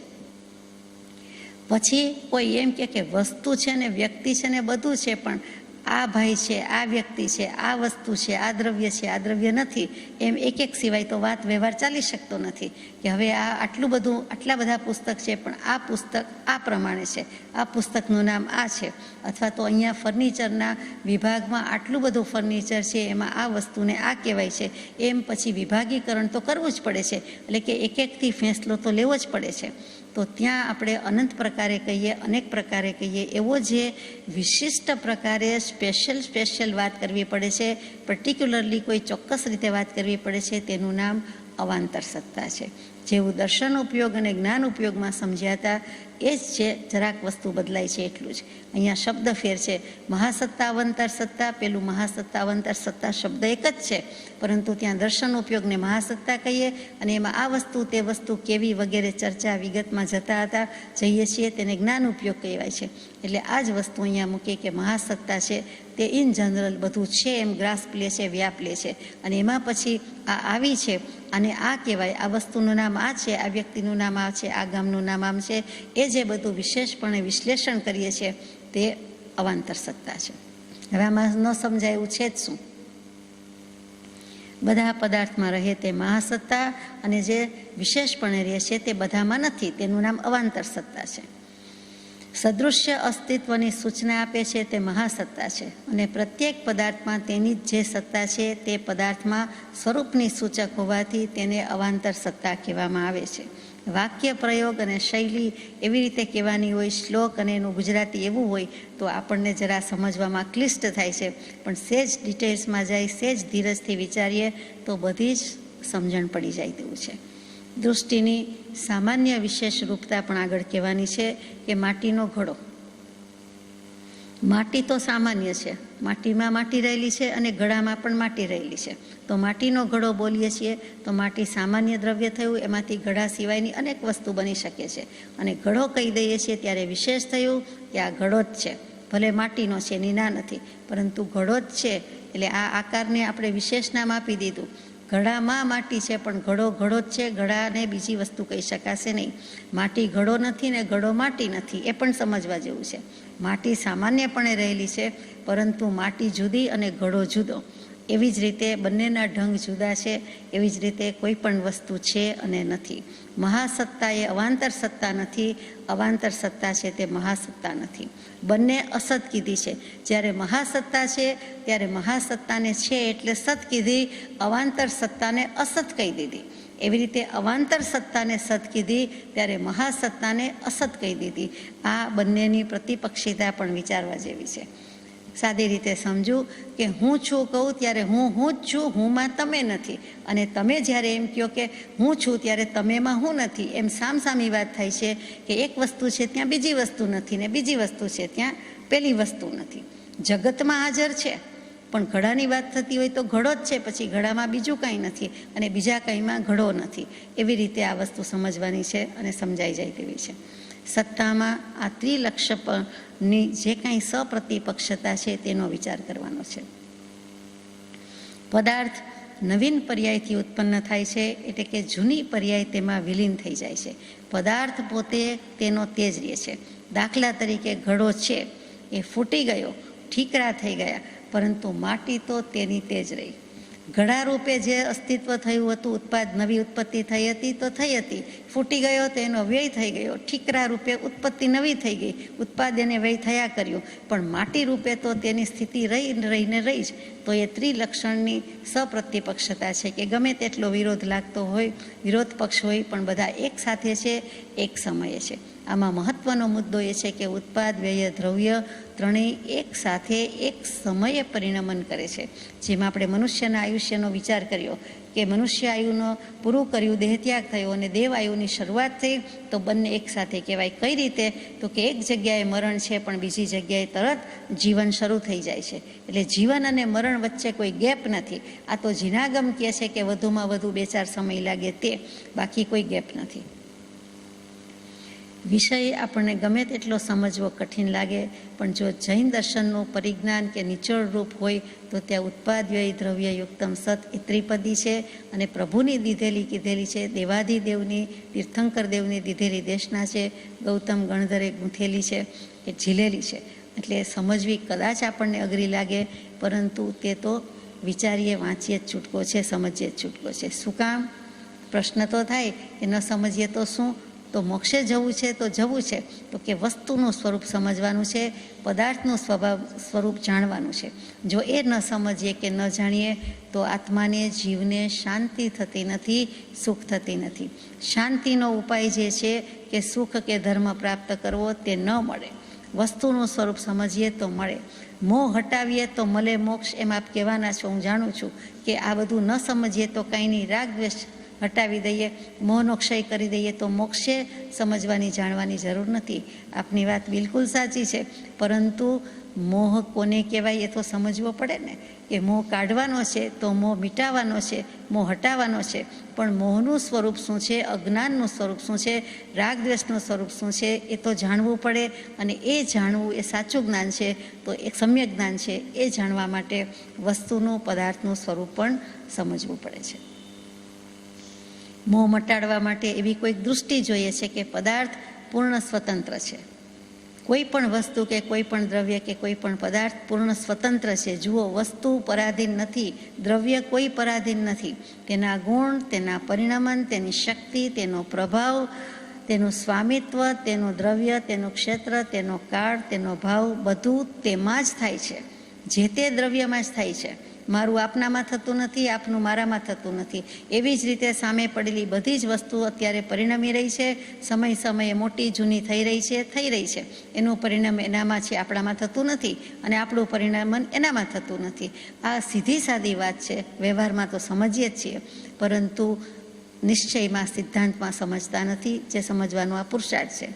પછી કોઈ એમ કે વસ્તુ છે ને, વ્યક્તિ છે ને, બધું છે, પણ આ ભાઈ છે, આ વ્યક્તિ છે, આ વસ્તુ છે, આ દ્રવ્ય છે, આ દ્રવ્ય નથી, એમ એક સિવાય તો વાત વ્યવહાર ચાલી શકતો નથી. કે હવે આટલા બધા પુસ્તક છે, પણ આ પુસ્તક આ પ્રમાણે છે, આ પુસ્તકનું નામ આ છે, અથવા તો અહીંયા ફર્નિચરના વિભાગમાં આટલું બધું ફર્નિચર છે, એમાં આ વસ્તુને આ કહેવાય છે, એમ પછી વિભાગીકરણ તો કરવું જ પડે છે. એટલે કે એકથી ફેંસલો તો લેવો જ પડે છે. તો ત્યાં આપણે અનંત પ્રકારે કહીએ, અનેક પ્રકારે કહીએ, એવો જે વિશિષ્ટ પ્રકારે સ્પેશિયલ વાત કરવી પડે છે, પર્ટિક્યુલરલી કોઈ ચોક્કસ રીતે વાત કરવી પડે છે, તેનું નામ અવાંતર સત્તા છે. જેવું દર્શન ઉપયોગ અને જ્ઞાન ઉપયોગમાં સમજ્યા હતા એ જ છે, જરાક વસ્તુ બદલાય છે એટલું જ. અહીંયા શબ્દ ફેર છે. મહાસત્તા અવંતર સત્તા, પેલું મહાસત્તા અવંતર સત્તા શબ્દ એક જ છે, પરંતુ ત્યાં દર્શન ઉપયોગને મહાસત્તા કહીએ, અને એમાં આ વસ્તુ તે વસ્તુ કેવી વગેરે ચર્ચા વિગતમાં જઈએ છીએ, તેને જ્ઞાન ઉપયોગ કહેવાય છે. એટલે આ જ વસ્તુ અહીંયા મૂકીએ કે મહાસત્તા છે તે ઇન જનરલ બધું છે એમ ગ્રાસ્પ લે છે, વ્યાપ લે છે, અને એમાં પછી આ આવી છે અને આ કહેવાય, આ વસ્તુનું નામ આ છે, આ વ્યક્તિનું નામ આ છે, આ ગામનું નામ આમ છે, એ જે બધું વિશેષપણે વિશ્લેષણ કરીએ છીએ તે અવાંતર સત્તા છે. હવે આમાં ન સમજાય એવું છે જ શું? બધા પદાર્થમાં રહે તે મહાસત્તા, અને જે વિશેષપણે રહે છે તે બધામાં નથી, તેનું નામ અવાંતર સત્તા છે. સદૃશ્ય અસ્તિત્વની સૂચના આપે છે તે મહાસત્તા છે, અને પ્રત્યેક પદાર્થમાં તેની જ જે સત્તા છે તે પદાર્થમાં સ્વરૂપની સૂચક હોવાથી તેને અવાંતર સત્તા કહેવામાં આવે છે. વાક્ય પ્રયોગ અને શૈલી એવી રીતે કહેવાની હોય, શ્લોક અને એનું ગુજરાતી એવું હોય તો આપણને જરા સમજવામાં ક્લિષ્ટ થાય છે, પણ સેજ ડિટેલ્સમાં જાય, સેજ ધીરજથી વિચારીએ તો બધી જ સમજણ પડી જાય તેવું છે. દૃષ્ટિની સામાન્ય વિશેષ રૂપતા પણ આગળ કહેવાની છે કે માટીનો ઘડો. માટી તો સામાન્ય છે, માટીમાં માટી રહેલી છે અને ઘડામાં પણ માટી રહેલી છે. તો માટીનો ઘડો બોલીએ છીએ તો માટી સામાન્ય દ્રવ્ય થયું, એમાંથી ઘડા સિવાયની અનેક વસ્તુ બની શકે છે. અને ઘડો કહી દઈએ છીએ ત્યારે વિશેષ થયું કે આ ઘડો જ છે, ભલે માટીનો છે એની ના નથી, પરંતુ ઘડો જ છે. એટલે આ આકારને આપણે વિશેષ નામ આપી દીધું. ઘડામાં માટી છે પણ ઘડો ઘડો જ છે, ઘડાને બીજી વસ્તુ કહી શકાશે નહીં. માટી ઘડો નથી ને ઘડો માટી નથી, એ પણ સમજવા જેવું છે. માટી સામાન્યપણે રહેલી છે, પરંતુ માટી જુદી અને ઘડો જુદો. એવી જ રીતે બંનેના ઢંગ જુદા છે. એવી જ રીતે કોઈ પણ વસ્તુ છે અને નથી. મહાસત્તા એ અવાંતર સત્તા નથી, અવાંતર સત્તા છે તે મહાસત્તા નથી. બંને અસત કીધી છે. જ્યારે મહાસત્તા છે ત્યારે મહાસત્તાને છે એટલે સત કીધી, અવાંતર સત્તાને અસત કહી દીધી. એવી રીતે અવાંતર સત્તાને સત કીધી ત્યારે મહાસત્તાને અસત કહી દીધી. આ બંનેની પ્રતિપક્ષિતા પણ વિચારવા જેવી છે. સાદી રીતે સમજું કે હું છું કહું ત્યારે હું જ છું, હુંમાં તમે નથી. અને તમે જ્યારે એમ કહો કે હું છું ત્યારે તમેમાં હું નથી, એમ સામસામી વાત થાય છે કે એક વસ્તુ છે ત્યાં બીજી વસ્તુ નથી, ને બીજી વસ્તુ છે ત્યાં પેલી વસ્તુ નથી. જગતમાં હાજર છે પણ ઘડાની વાત થતી હોય તો ઘડો જ છે, પછી ઘડામાં બીજું કાંઈ નથી અને બીજા કંઈમાં ઘડો નથી. એવી રીતે આ વસ્તુ સમજવાની છે અને સમજાઈ જાય તેવી છે. સત્તામાં આ ત્રિલક્ષની જે કાંઈ સપ્રતિપક્ષતા છે તેનો વિચાર કરવાનો છે. પદાર્થ નવીન પર્યાયથી ઉત્પન્ન થાય છે, એટલે કે જૂની પર્યાય તેમાં વિલીન થઈ જાય છે. પદાર્થ પોતે તેનો તેજ રહે છે. દાખલા તરીકે ઘડો છે એ ફૂટી ગયો, ઠીકરા થઈ ગયા, પરંતુ માટી તો તેની તેજ રહી. ઘડા રૂપે જે અસ્તિત્વ થયું હતું, ઉત્પાદ નવી ઉત્પત્તિ થઈ હતી તો થઈ હતી, ફૂટી ગયો તો એનો વ્યય થઈ ગયો. ઠીકરા રૂપે ઉત્પત્તિ નવી થઈ ગઈ, ઉત્પાદ એને વ્યય થયા કર્યું, પણ માટી રૂપે તો તેની સ્થિતિ રહીને રહી જ. તો એ ત્રિલક્ષણની સપ્રતિપક્ષતા છે કે ગમે તેટલો વિરોધ લાગતો હોય, વિરોધ પક્ષ હોય, પણ બધા એક સાથે છે, એક સમયે છે. આમાં મહત્વનો મુદ્દો એ છે કે ઉત્પાદ, વ્યય, દ્રવ્ય ત્રણેય એક સાથે એક સમયે પરિણમન કરે છે. જેમ આપણે મનુષ્યના આયુષ્યનો વિચાર કર્યો કે મનુષ્ય આયુનો પૂરું કર્યું, દેહત્યાગ થયો અને દેવ આયુની શરૂઆત થઈ, તો બંને એક સાથે કહેવાય. કઈ રીતે? તો કે એક જગ્યાએ મરણ છે પણ બીજી જગ્યાએ તરત જીવન શરૂ થઈ જાય છે. એટલે જીવન અને મરણ વચ્ચે કોઈ ગેપ નથી. આ તો જીનાગમ કહે છે કે વધુમાં વધુ 2-4 સમય લાગે તે, બાકી કોઈ ગેપ નથી. વિષય આપણને ગમે તેટલો સમજવો કઠિન લાગે, પણ જો જૈન દર્શનનું પરિજ્ઞાન કે નિચોડ રૂપ હોય તો ત્યાં ઉત્પાદ, વ્યય, દ્રવ્ય, યુક્તમ, સત એ ત્રિપદી છે. અને પ્રભુની દીધેલી કીધેલી છે, દેવાધિદેવની, તીર્થંકર દેવની દીધેલી દેશના છે, ગૌતમ ગણધરે ગૂંથેલી છે, એ ઝીલેલી છે. એટલે સમજવી કદાચ આપણને અઘરી લાગે, પરંતુ તે તો વિચારીએ, વાંચીએ જ છૂટકો છે, સમજીએ જ છૂટકો છે. શું કામ? પ્રશ્ન તો થાય કે ન સમજીએ તો શું? તો મોક્ષે જવું છે તો જવું છે, તો કે વસ્તુનું સ્વરૂપ સમજવાનું છે, પદાર્થનું સ્વરૂપ જાણવાનું છે. જો એ ન સમજીએ કે ન જાણીએ તો આત્માને, જીવને શાંતિ થતી નથી, સુખ થતી નથી. શાંતિનો ઉપાય જે છે કે સુખ કે ધર્મ પ્રાપ્ત કરવો તે ન મળે. વસ્તુનું સ્વરૂપ સમજીએ તો મળે. મોહ હટાવીએ તો મળે મોક્ષ, એમ આપ કહેવાના છો, હું જાણું છું કે આ બધું ન સમજીએ તો કાંઈ નહીં. રાગ દ્વેષ હટાવી દઈએ, મોહનો ક્ષય કરી દઈએ તો મોક્ષે સમજવાની, જાણવાની જરૂર નથી. આપની વાત બિલકુલ સાચી છે, પરંતુ મોહ કોને કહેવાય એ તો સમજવો પડે ને. કે મોહ કાઢવાનો છે તો મોહ મિટાવવાનો છે, મોહ હટાવવાનો છે, પણ મોહનું સ્વરૂપ શું છે, અજ્ઞાનનું સ્વરૂપ શું છે, રાગ દ્વેષનું સ્વરૂપ શું છે, એ તો જાણવું પડે. અને એ જાણવું એ સાચું જ્ઞાન છે, તો એક સમ્યક જ્ઞાન છે. એ જાણવા માટે વસ્તુનું, પદાર્થનું સ્વરૂપ પણ સમજવું પડે છે. મોહ મટાડવા માટે એવી કોઈક દૃષ્ટિ જોઈએ છે કે પદાર્થ પૂર્ણ સ્વતંત્ર છે. કોઈ પણ વસ્તુ કે કોઈ પણ દ્રવ્ય કે કોઈ પણ પદાર્થ પૂર્ણ સ્વતંત્ર છે. જુઓ, વસ્તુ પરાધીન નથી, દ્રવ્ય કોઈ પરાધીન નથી. તેના ગુણ, તેના પરિણમન, તેની શક્તિ, તેનો પ્રભાવ, તેનું સ્વામિત્વ, તેનું દ્રવ્ય, તેનું ક્ષેત્ર, તેનો કાળ, તેનો ભાવ, બધું તેમાં જ થાય છે. જે તે દ્રવ્યમાં જ થાય છે. મારું આપનામાં થતું નથી, આપનું મારામાં થતું નથી. એવી જ રીતે સામે પડેલી બધી જ વસ્તુ અત્યારે પરિણમી રહી છે, સમય સમયે મોટી જૂની થઈ રહી છે. એનું પરિણામ એનામાં છે, આપણામાં થતું નથી, અને આપણું પરિણામન એનામાં થતું નથી. આ સીધી સાદી વાત છે. વ્યવહારમાં તો સમજીએ જ છીએ, પરંતુ નિશ્ચયમાં, સિદ્ધાંતમાં સમજતા નથી. જે સમજવાનું આ પુરુષાર્થ છે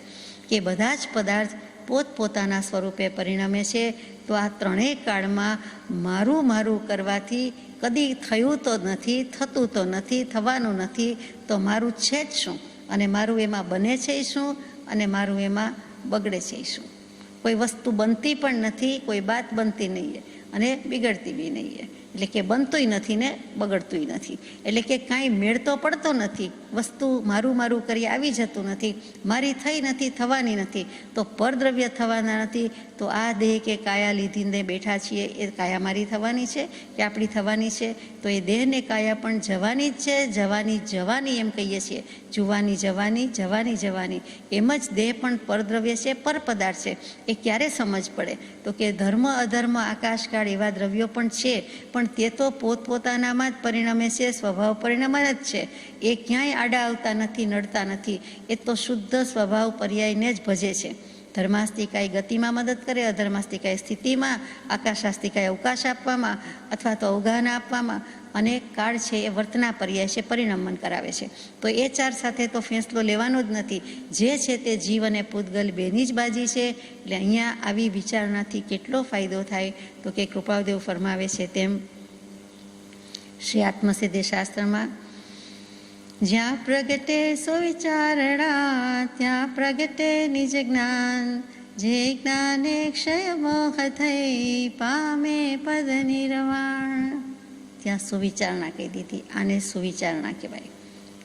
કે બધા જ પદાર્થ પોતપોતાના સ્વરૂપે પરિણમે છે. તો આ ત્રણેય કાળમાં મારું મારું કરવાથી કદી થયું તો નથી, થતું તો નથી, થવાનું નથી. તો મારું છે જ શું? અને મારું એમાં બને છે શું? અને મારું એમાં બગડે છે શું? કોઈ વસ્તુ બનતી પણ નથી, કોઈ બાત બનતી નહીં અને બિગડતી બી નહીં. એટલે કે બનતુંય નથી ને બગડતુંય નથી. એટલે કે કાંઈ મેળ તો પડતો નથી, વસ્તુ મારું મારું કરી આવી જતું નથી, મારી થઈ નથી, થવાની નથી, તો પરદ્રવ્ય થવાના નથી. તો આ દેહ કે કાયા લીધીને બેઠા છીએ, એ કાયા મારી થવાની છે કે આપણી થવાની છે? તો એ દેહ ને કાયા પણ જવાની જ છે, જવાની એમ કહીએ છીએ. જુવાની જવાની, જવાની જવાની, એમ જ દેહ પણ પરદ્રવ્ય છે, પર પદાર્થ છે. એ ક્યારે સમજ પડે? તો કે ધર્મ અધર્મ આકાશકાળ એવા દ્રવ્યો પણ છે, પણ તે તો પોતપોતાનામાં જ પરિણમે છે, સ્વભાવ પરિણમન જ છે. એ ક્યાંય આડા આવતા નથી, નડતા નથી. એ તો શુદ્ધ સ્વભાવ પર્યાયને જ ભજે છે. ધર્માસ્તિકાએ ગતિમાં મદદ કરે, અધર્માસ્તિકાએ સ્થિતિમાં, આકાશાસ્તિકાએ અવકાશ આપવામાં અથવા તો અવગાહન આપવામાં, અને કાળ છે એ વર્તના પર્યાય છે, પરિણમન કરાવે છે. તો એ ચાર સાથે તો ફેંસલો લેવાનો જ નથી. જે છે તે જીવ અને પૂતગલ બેની જ બાજી છે. એટલે અહીંયા આવી વિચારણાથી કેટલો ફાયદો થાય? તો કે કૃપાદેવ ફરમાવે છે તેમ શ્રી આત્મસિદ્ધિ શાસ્ત્રમાં, જ્યાં પ્રગટે સુવિચારણા ત્યાં પ્રગટે નિજ જ્ઞાન, જે જ્ઞાને ક્ષય મોહ થઈ પામે પદ નિર્વાણ. ત્યાં સુવિચારણા કહી દીધી. આને સુવિચારણા કહેવાય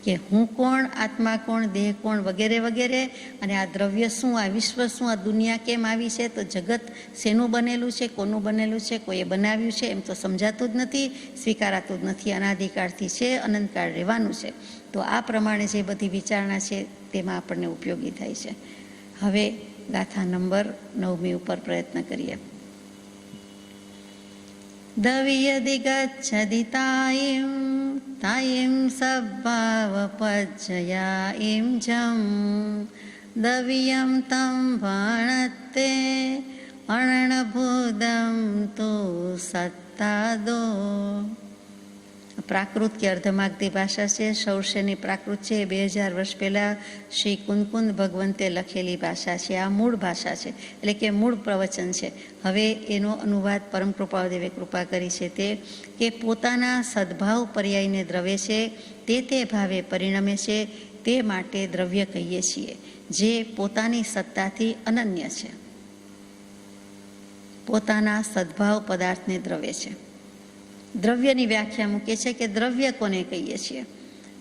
કે હું કોણ, આત્મા કોણ, દેહ કોણ, વગેરે વગેરે. અને આ દ્રવ્ય શું, આ વિશ્વ શું, આ દુનિયા કેમ આવી છે, તો જગત શેનું બનેલું છે, કોનું બનેલું છે, કોઈએ બનાવ્યું છે એમ તો સમજાતું જ નથી, સ્વીકારાતું જ નથી. અનાદિકાળથી છે, અનંતકાળ રહેવાનું છે. તો આ પ્રમાણે જે બધી વિચારણા છે તેમાં આપણને ઉપયોગી થાય છે. હવે ગાથા નંબર 9 ઉપર પ્રયત્ન કરીએ. દવિયદિ ગચ્છતિ તાયિમ તાયિમ સભાવ પજ્જયા ઇમ જમ, દવિયમ તમ ભણતે અણભૂદમ તુ સત્તાદો. પ્રાકૃત કે અર્ધમાગધી ભાષા છે. સૌર્ષેની પ્રાકૃત છે. 2000 વર્ષ પહેલાં શ્રી કુંદકુંદ ભગવંતે લખેલી ભાષા છે. આ મૂળ ભાષા છે, એટલે કે મૂળ પ્રવચન છે. હવે એનો અનુવાદ પરમ કૃપાદેવે કૃપા કરી છે તે કે પોતાના સદભાવ પર્યાયને દ્રવે છે, તે ભાવે પરિણમે છે, તે માટે દ્રવ્ય કહીએ છીએ, જે પોતાની સત્તાથી અનન્ય છે. પોતાના સદભાવ પદાર્થને દ્રવે છે. દ્રવ્યની વ્યાખ્યા મૂકે છે કે દ્રવ્ય કોને કહીએ છીએ?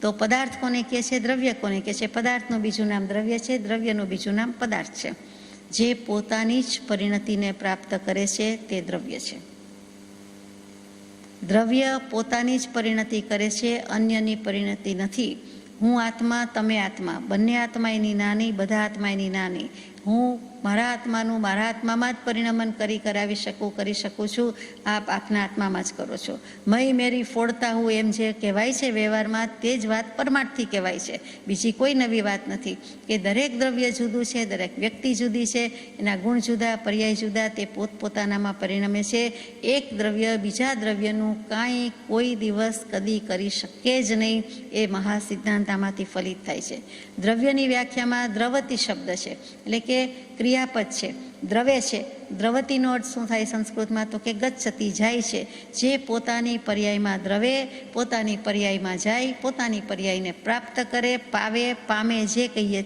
તો પદાર્થ કોને કહે છે? દ્રવ્ય કોને કહે છે? પદાર્થનું બીજું નામ દ્રવ્ય છે, દ્રવ્યનું બીજું નામ પદાર્થ છે. જે પોતાની જ પરિણતિને પ્રાપ્ત કરે છે તે દ્રવ્ય છે. દ્રવ્ય પોતાની જ પરિણતિ કરે છે, અન્યની પરિણતિ નથી. હું આત્મા, તમે આત્મા, બંને આત્મા એની નાની, બધા આત્મા એની નાની. હું મારા આત્માનું મારા આત્મામાં જ પરિણમન કરી શકું છું. આપ આપના આત્મામાં જ કરો છો. મય મેરી ફોડતા હું એમ જે કહેવાય છે વ્યવહારમાં, તે જ વાત પરમાર્થથી કહેવાય છે. બીજી કોઈ નવી વાત નથી. કે દરેક દ્રવ્ય જુદું છે, દરેક વ્યક્તિ જુદી છે, એના ગુણ જુદા, પર્યાય જુદા, તે પોતપોતાનામાં પરિણમે છે. એક દ્રવ્ય બીજા દ્રવ્યનું કાંઈ કોઈ દિવસ કદી કરી શકે જ નહીં. એ મહાસિદ્ધાંતામાંથી ફલિત થાય છે. દ્રવ્યની વ્યાખ્યામાં દ્રવતી શબ્દ છે, એટલે કે ક્રિયાપદ છે. દ્રવે છે. દ્રવતીનો અર્થ શું થાય સંસ્કૃતમાં? તો કે ગચ્છતી, જાય છે. જે પોતાની પર્યાયમાં દ્રવે, પોતાની પર્યાયમાં જાય, પોતાની પર્યાયને પ્રાપ્ત કરે, પાવે, પામે, જે કહીએ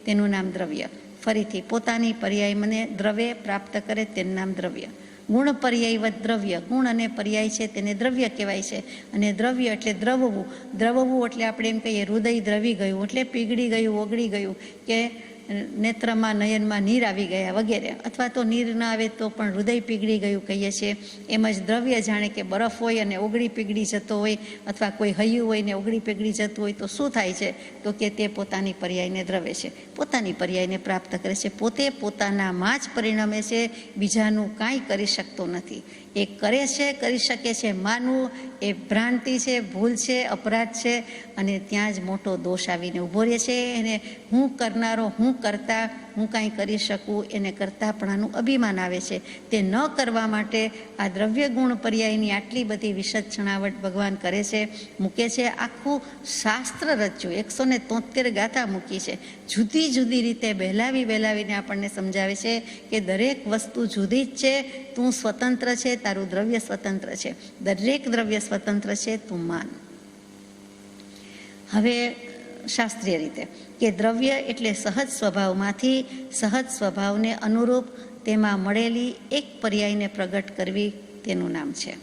તેનું નામ દ્રવ્ય. ફરીથી પોતાની પર્યાયને દ્રવે, પ્રાપ્ત કરે, તેનું નામ દ્રવ્ય. ગુણ પર્યાયવત દ્રવ્ય, ગુણ અને પર્યાય છે તેને દ્રવ્ય કહેવાય છે. અને દ્રવ્ય એટલે દ્રવવું. દ્રવવું એટલે આપણે એમ કહીએ હૃદય દ્રવી ગયું, એટલે પીગળી ગયું, ઓગળી ગયું, કે નેત્રમાં, નયનમાં નીર આવી ગયા વગેરે. અથવા તો નીર ન આવે તો પણ હૃદય પીગળી ગયું કહીએ છીએ. એમ જ દ્રવ્ય જાણે કે બરફ હોય અને ઓગળી પીગળી જતો હોય, અથવા કોઈ હૈયું હોય ને ઓગળી પીગળી જતું હોય, તો શું થાય છે? તો કે તે પોતાની પર્યાયને દ્રવે છે, પોતાની પર્યાયને પ્રાપ્ત કરે છે. પોતે પોતાનામાં જ પરિણમે છે, બીજાનું કાંઈ કરી શકતો નથી. એ કરે છે, કરી શકે છે માનવું એ ભ્રાંતિ છે, ભૂલ છે, અપરાધ છે. અને ત્યાં જ મોટો દોષ આવીને ઊભો રહે છે. એને હું કરનારો, હું કરતા, હું કાંઈ કરી શકું, એને કરતાપણાનું અભિમાન આવે છે. તે ન કરવા માટે આ દ્રવ્ય ગુણ પર્યાયની આટલી બધી વિશદ છણાવટ ભગવાન કરે છે, મૂકે છે. આખું શાસ્ત્ર રચ્યું, 173 ગાથા મૂકી છે. જુદી જુદી રીતે બહેલાવીને આપણને સમજાવે છે કે દરેક વસ્તુ જુદી જ છે. તું સ્વતંત્ર છે, તારું દ્રવ્ય સ્વતંત્ર છે, દરેક દ્રવ્ય સ્વતંત્ર છે, તું માન. હવે શાસ્ત્રીય રીતે કે દ્રવ્ય એટલે સહજ સ્વભાવમાંથી સહજ સ્વભાવને અનુરૂપ તેમાં મળેલી એક પર્યાયને પ્રગટ કરવી, તેનું નામ છે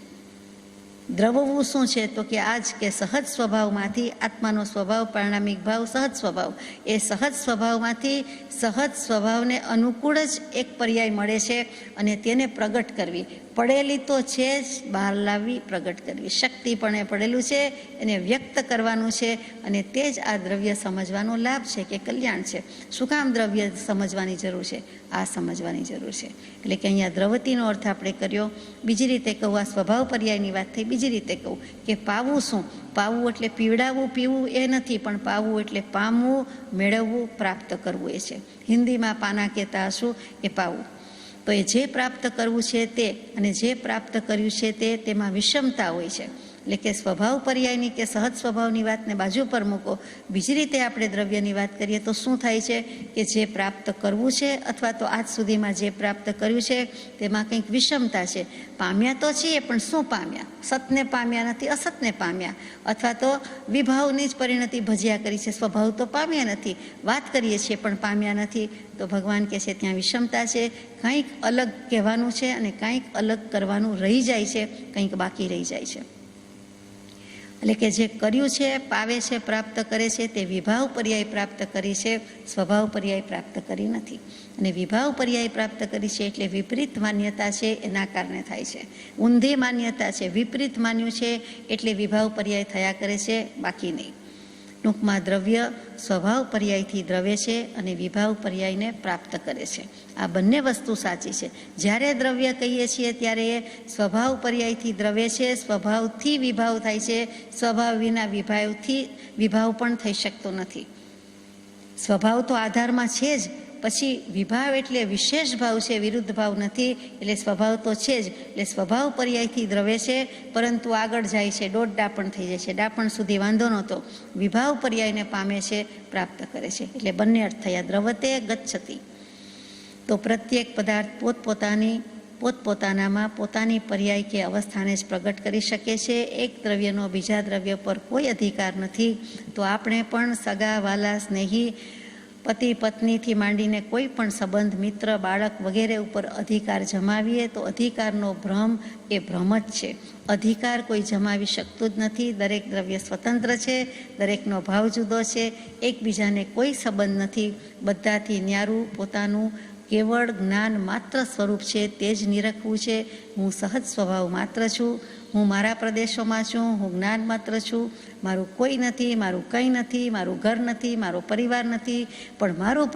દ્રવવું શું છે તો કે આ જ કે સહજ સ્વભાવમાંથી આત્માનો સ્વભાવ પારણામિક ભાવ સહજ સ્વભાવ, એ સહજ સ્વભાવમાંથી સહજ સ્વભાવને અનુકૂળ જ એક પર્યાય મળે છે અને તેને પ્રગટ કરવી. પડેલી તો છે જ, બહાર લાવવી, પ્રગટ કરવી. શક્તિપણે પડેલું છે એને વ્યક્ત કરવાનું છે અને તે જ આ દ્રવ્ય સમજવાનો લાભ છે કે કલ્યાણ છે. શું કામ દ્રવ્ય સમજવાની જરૂર છે? આ સમજવાની જરૂર છે. એટલે કે અહીંયા દ્રવતીનો અર્થ આપણે કર્યો. બીજી રીતે કહું, આ સ્વભાવ પર્યાયની વાત થઈ. બીજી રીતે કહું કે પાવું શું? પાવું એટલે પીવડાવવું, પીવું એ નથી, પણ પાવું એટલે પામવું, મેળવવું, પ્રાપ્ત કરવું એ છે. હિન્દીમાં પાના કહેતા હશું એ પાવું. તો એ જે પ્રાપ્ત કરવું છે તે અને જે પ્રાપ્ત કર્યું છે તેમાં વિષમતા હોય છે. એટલે કે સ્વભાવ પર્યાયની કે સહજ સ્વભાવની વાતને બાજુ પર મૂકો. બીજી રીતે આપણે દ્રવ્યની વાત કરીએ તો શું થાય છે કે જે પ્રાપ્ત કરવું છે અથવા તો આજ સુધીમાં જે પ્રાપ્ત કર્યું છે તેમાં કંઈક વિષમતા છે. પામ્યા તો છીએ, પણ શું પામ્યા? સતને પામ્યા નથી, અસતને પામ્યા, અથવા તો વિભાવની જ પરિણતિ ભજ્યા કરી છે. સ્વભાવ તો પામ્યા નથી, વાત કરીએ છીએ પણ પામ્યા નથી. તો ભગવાન કહે છે ત્યાં વિષમતા છે. કંઈક અલગ કહેવાનું છે અને કંઈક અલગ કરવાનું રહી જાય છે, કંઈક બાકી રહી જાય છે. એટલે કે જે કર્યું છે, પાવે છે, પ્રાપ્ત કરે છે તે વિભાવ પર્યાય પ્રાપ્ત કરી છે, સ્વભાવ પર્યાય પ્રાપ્ત કરી નથી. અને વિભાવ પર્યાય પ્રાપ્ત કરી છે એટલે વિપરીત માન્યતા છે એના કારણે થાય છે. ઊંધી માન્યતા છે, વિપરીત માન્યું છે એટલે વિભાવ પર્યાય થયા કરે છે, બાકી નહીં. ટૂંકમાં દ્રવ્ય સ્વભાવ પર્યાયથી દ્રવે છે અને વિભાવ પર્યાયને પ્રાપ્ત કરે છે. આ બંને વસ્તુ સાચી છે. જ્યારે દ્રવ્ય કહીએ છીએ ત્યારે એ સ્વભાવ પર્યાયથી દ્રવે છે, સ્વભાવથી વિભાવ થાય છે. સ્વભાવ વિના વિભાવ પણ થઈ શકતો નથી. સ્વભાવ તો આધારમાં છે જ, પછી વિભાવ એટલે વિશેષ ભાવ છે, વિરુદ્ધ ભાવ નથી. એટલે સ્વભાવ તો છે જ. એટલે સ્વભાવ પર્યાયથી દ્રવે છે, પરંતુ આગળ જાય છે, દોઢ ડાપણ થઈ જાય છે. ડાપણ સુધી વાંધો નહોતો, વિભાવ પર્યાયને પામે છે, પ્રાપ્ત કરે છે. એટલે બંને અર્થ થયા. દ્રવતે ગચ્છતિ. તો પ્રત્યેક પદાર્થ પોતપોતાનામાં પોતાની પર્યાય કે અવસ્થાને જ પ્રગટ કરી શકે છે. એક દ્રવ્યનો બીજા દ્રવ્ય પર કોઈ અધિકાર નથી. તો આપણે પણ સગા, વાલા, સ્નેહી, પતિ પત્નીથી માંડીને કોઈ પણ સંબંધ, મિત્ર, બાળક વગેરે ઉપર અધિકાર જમાવીએ તો અધિકારનો ભ્રમ એ ભ્રમ જ છે. અધિકાર કોઈ જમાવી શકતું જ નથી. દરેક દ્રવ્ય સ્વતંત્ર છે, દરેકનો ભાવ જુદો છે, એકબીજાને કોઈ સંબંધ નથી. બધાથી ન્યારું પોતાનું કેવળ જ્ઞાન માત્ર સ્વરૂપ છે તે જ નિરખવું છે. હું સહજ સ્વભાવ માત્ર છું, હું મારા પ્રદેશોમાં છું, હું જ્ઞાન માત્ર છું, મારું કોઈ નથી, મારું કંઈ નથી, મારું ઘર નથી, મારો પરિવાર નથી, પણ મારું